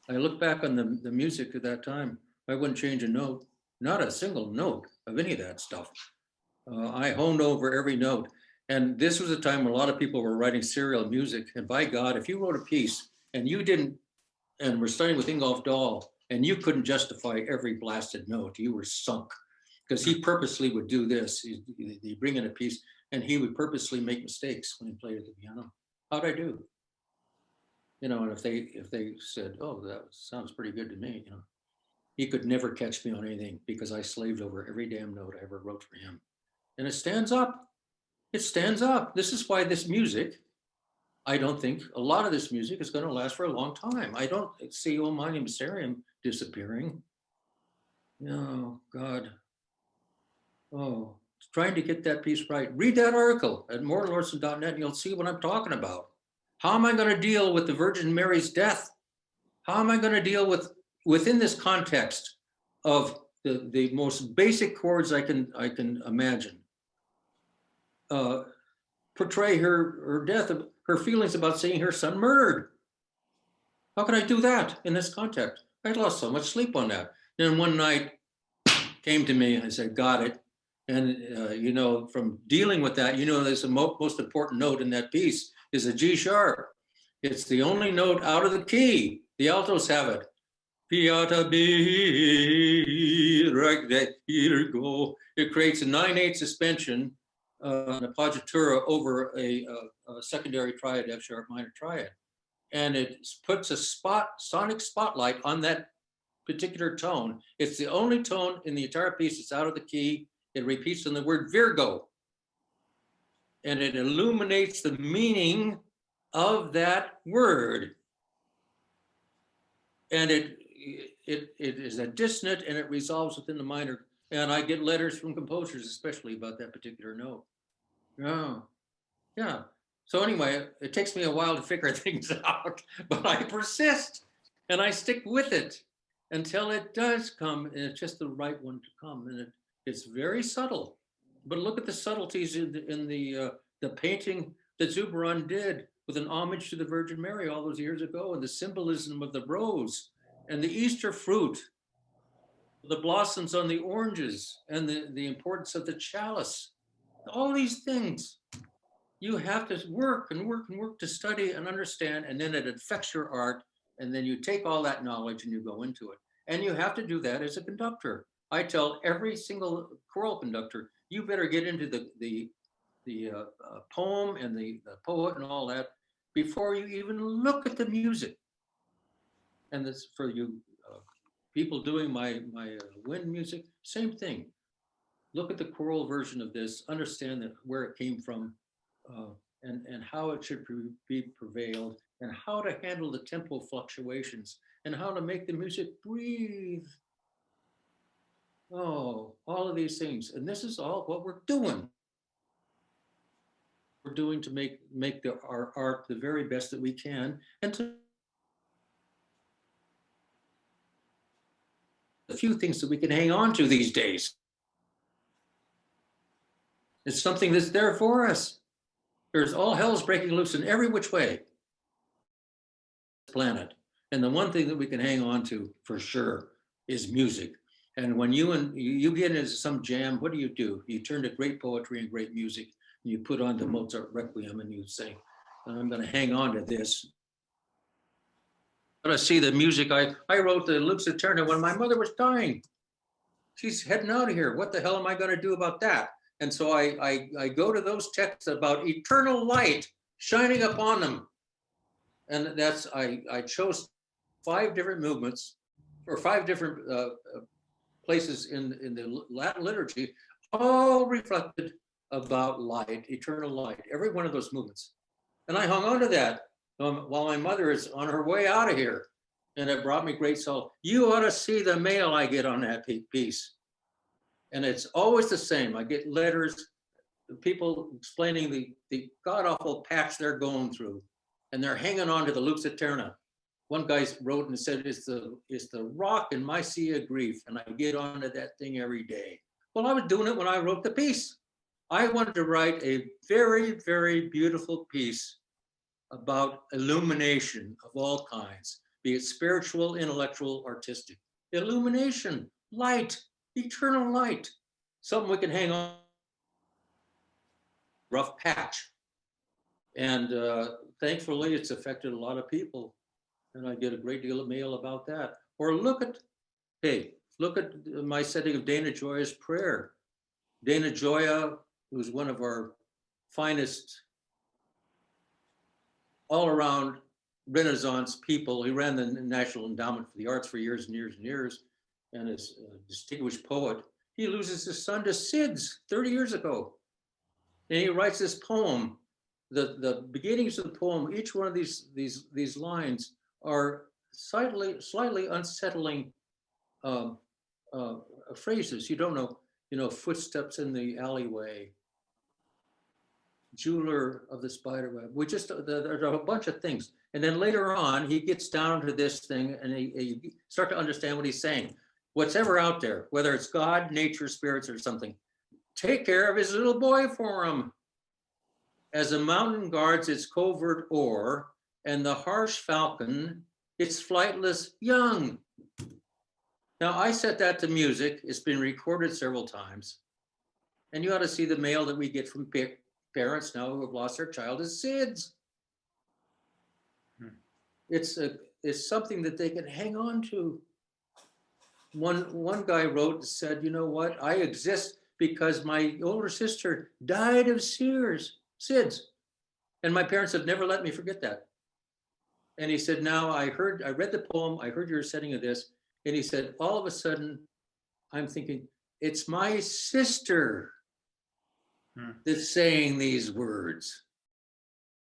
I look back on the music at that time, I wouldn't change a note, not a single note of any of that stuff. I honed over every note. And this was a time when a lot of people were writing serial music. And by God, if you wrote a piece and you didn't, and we're studying with Ingolf Dahl, and you couldn't justify every blasted note, you were sunk. Because he purposely would do this. He'd bring in a piece and he would purposely make mistakes when he played at the piano. How'd I do? You know, and if they said, oh, that sounds pretty good to me, you know, he could never catch me on anything because I slaved over every damn note I ever wrote for him. And it stands up. It stands up. This is why this music, I don't think a lot of this music is going to last for a long time. I don't see O Mane Mysterium disappearing. No, God. Oh, trying to get that piece right. Read that article at mortenlauridsen.net and you'll see what I'm talking about. How am I going to deal with the Virgin Mary's death? How am I going to deal with, within this context of the most basic chords I can imagine, portray her death, her feelings about seeing her son murdered? How can I do that in this context? I lost so much sleep on that. Then one night came to me, I said, got it. And, you know, from dealing with that, you know, there's the most important note in that piece is a G sharp. It's the only note out of the key. The altos have it. Piata be, right there, here go. It creates a 9/8 suspension, an appoggiatura over a secondary triad, F sharp minor triad. And it puts a sonic spotlight on that particular tone. It's the only tone in the entire piece that's out of the key. It repeats on the word Virgo. And it illuminates the meaning of that word. And it is a dissonant and it resolves within the minor. And I get letters from composers, especially about that particular note. Oh, yeah. So anyway, it takes me a while to figure things out, but I persist and I stick with it until it does come, and it's just the right one to come. And it's very subtle, but look at the subtleties in the painting that Zubran did with an homage to the Virgin Mary all those years ago, and the symbolism of the rose and the Easter fruit, the blossoms on the oranges, and the importance of the chalice. All these things you have to work and work and work to study and understand, and then it affects your art, and then you take all that knowledge and you go into it. And you have to do that as a conductor. I tell every single choral conductor, you better get into the poem and the poet and all that before you even look at the music. And this for you people doing my wind music, same thing. Look at the choral version of this, understand that where it came from, and how it should be prevailed, and how to handle the tempo fluctuations, and how to make the music breathe. Oh, all of these things. And this is all what we're doing. We're doing to make our art the very best that we can, and to a few things that we can hang on to these days. It's something that's there for us. There's all hell's breaking loose in every which way. Planet. And the one thing that we can hang on to for sure is music. And when you get into some jam, what do? You turn to great poetry and great music, and you put on the Mozart Requiem and you say, I'm going to hang on to this. But I see the music. I wrote the Lux Eterna when my mother was dying. She's heading out of here. What the hell am I going to do about that? And so I go to those texts about eternal light shining upon them. And that's, I chose 5 different movements, or 5 different places in the Latin liturgy, all reflected about light, eternal light, every one of those movements. And I hung on to that while my mother is on her way out of here. And it brought me great soul. You ought to see the mail I get on that piece. And it's always the same. I get letters, people explaining the god-awful patch they're going through, and they're hanging on to the lux aeterna. One guy wrote and said, it's the rock in my sea of grief, and I get onto that thing every day. Well, I was doing it when I wrote the piece. I wanted to write a very, very beautiful piece about illumination of all kinds, be it spiritual, intellectual, artistic. Illumination, light, eternal light, something we can hang on. Rough patch. And thankfully, it's affected a lot of people. And I get a great deal of mail about that. Or look at my setting of Dana Joya's prayer. Dana Joya, who's one of our finest all-around Renaissance people. He ran the National Endowment for the Arts for years and years and years, and is a distinguished poet. He loses his son to SIDS 30 years ago. And he writes this poem. The beginnings of the poem, each one of these lines are slightly unsettling phrases. You don't know, footsteps in the alleyway, jeweler of the spiderweb. There are a bunch of things. And then later on, he gets down to this thing and you start to understand what he's saying. What's ever out there, whether it's God, nature, spirits, or something, take care of his little boy for him. As a mountain guards its covert oar, and the harsh falcon its flightless young. Now, I set that to music. It's been recorded several times. And you ought to see the mail that we get from parents now who have lost their child as SIDS. It's something that they can hang on to. One guy wrote and said, you know what? I exist because my older sister died of SIDS. And my parents have never let me forget that. And he said, now I read the poem, I heard your setting of this. And he said, all of a sudden, I'm thinking, it's my sister that's saying these words.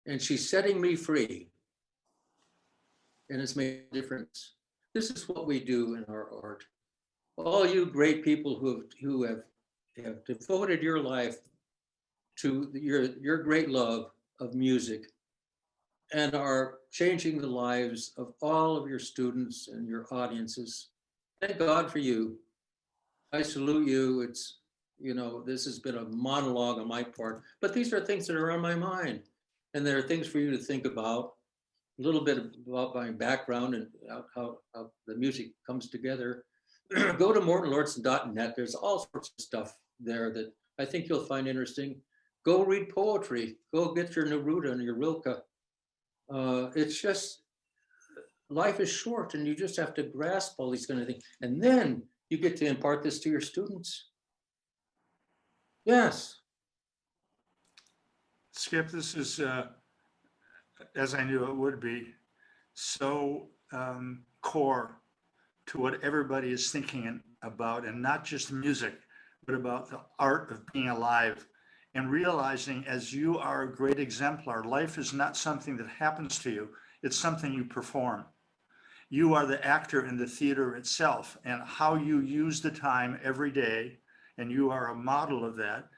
And she's setting me free. And it's made a difference. This is what we do in our art. All you great people who have devoted your life to your great love of music and are changing the lives of all of your students and your audiences. Thank God for you. I salute you. It's, this has been a monologue on my part, but these are things that are on my mind. And there are things for you to think about, a little bit about my background and how the music comes together. Go to mortenlauridsen.net. There's all sorts of stuff there that I think you'll find interesting. Go read poetry. Go get your Neruda and your Rilke. It's just, life is short and you just have to grasp all these kind of things. And then you get to impart this to your students. Yes. Skip, this is, as I knew it would be, so core to what everybody is thinking about, and not just music, but about the art of being alive. And realizing, as you are a great exemplar, life is not something that happens to you, it's something you perform. You are the actor in the theater itself, and how you use the time every day, and you are a model of that,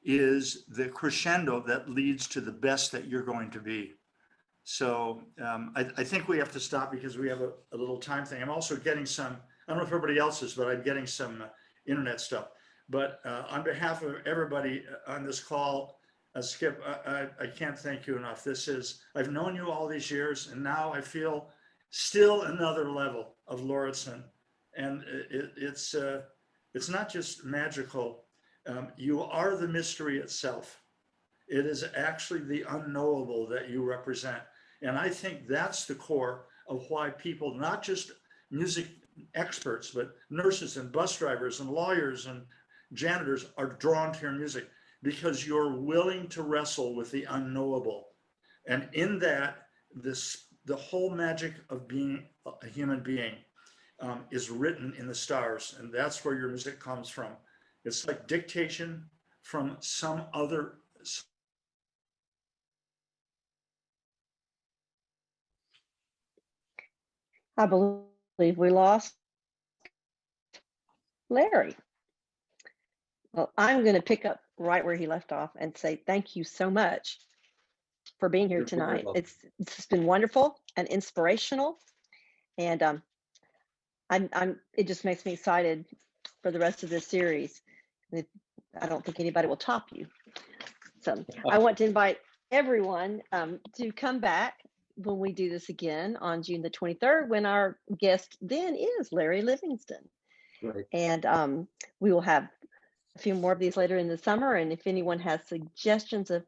is the crescendo that leads to the best that you're going to be. So I think we have to stop because we have a little time thing. I'm also getting some, I don't know if everybody else is, but I'm getting some internet stuff. But on behalf of everybody on this call, Skip, I can't thank you enough. I've known you all these years, and now I feel still another level of Lauridsen. And it's not just magical. You are the mystery itself. It is actually the unknowable that you represent. And I think that's the core of why people, not just music experts, but nurses and bus drivers and lawyers and janitors, are drawn to your music because you're willing to wrestle with the unknowable. And in that, the whole magic of being a human being is written in the stars. And that's where your music comes from. It's like dictation from some other. I believe we lost Larry. Well, I'm going to pick up right where he left off and say thank you so much for being here You're very tonight. welcome. It's been wonderful and inspirational, and it just makes me excited for the rest of this series. I don't think anybody will top you. So I want to invite everyone to come back when we do this again on June the 23rd, when our guest then is Larry Livingston. Right. And we will have a few more of these later in the summer. And if anyone has suggestions of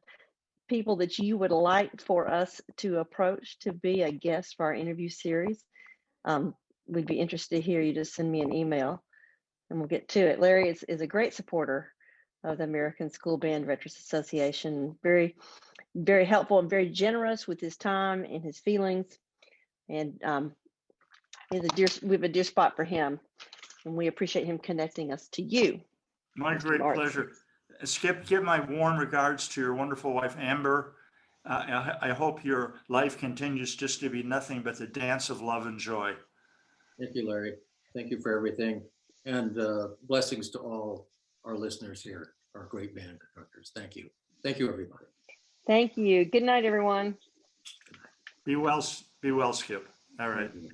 people that you would like for us to approach to be a guest for our interview series, we'd be interested to hear you. Just send me an email and we'll get to it. Larry is a great supporter of the American School Band Directors Association. Very, very helpful and very generous with his time and his feelings. And we have a dear spot for him. And we appreciate him connecting us to you. My Mr. great Lauridsen. pleasure. Skip, give my warm regards to your wonderful wife, Amber. I hope your life continues just to be nothing but the dance of love and joy. Thank you, Larry. Thank you for everything. And blessings to all our listeners here, our great band conductors. Thank you. Thank you, everybody. Thank you. Good night, everyone. Be well, Skip. All right. Thank you.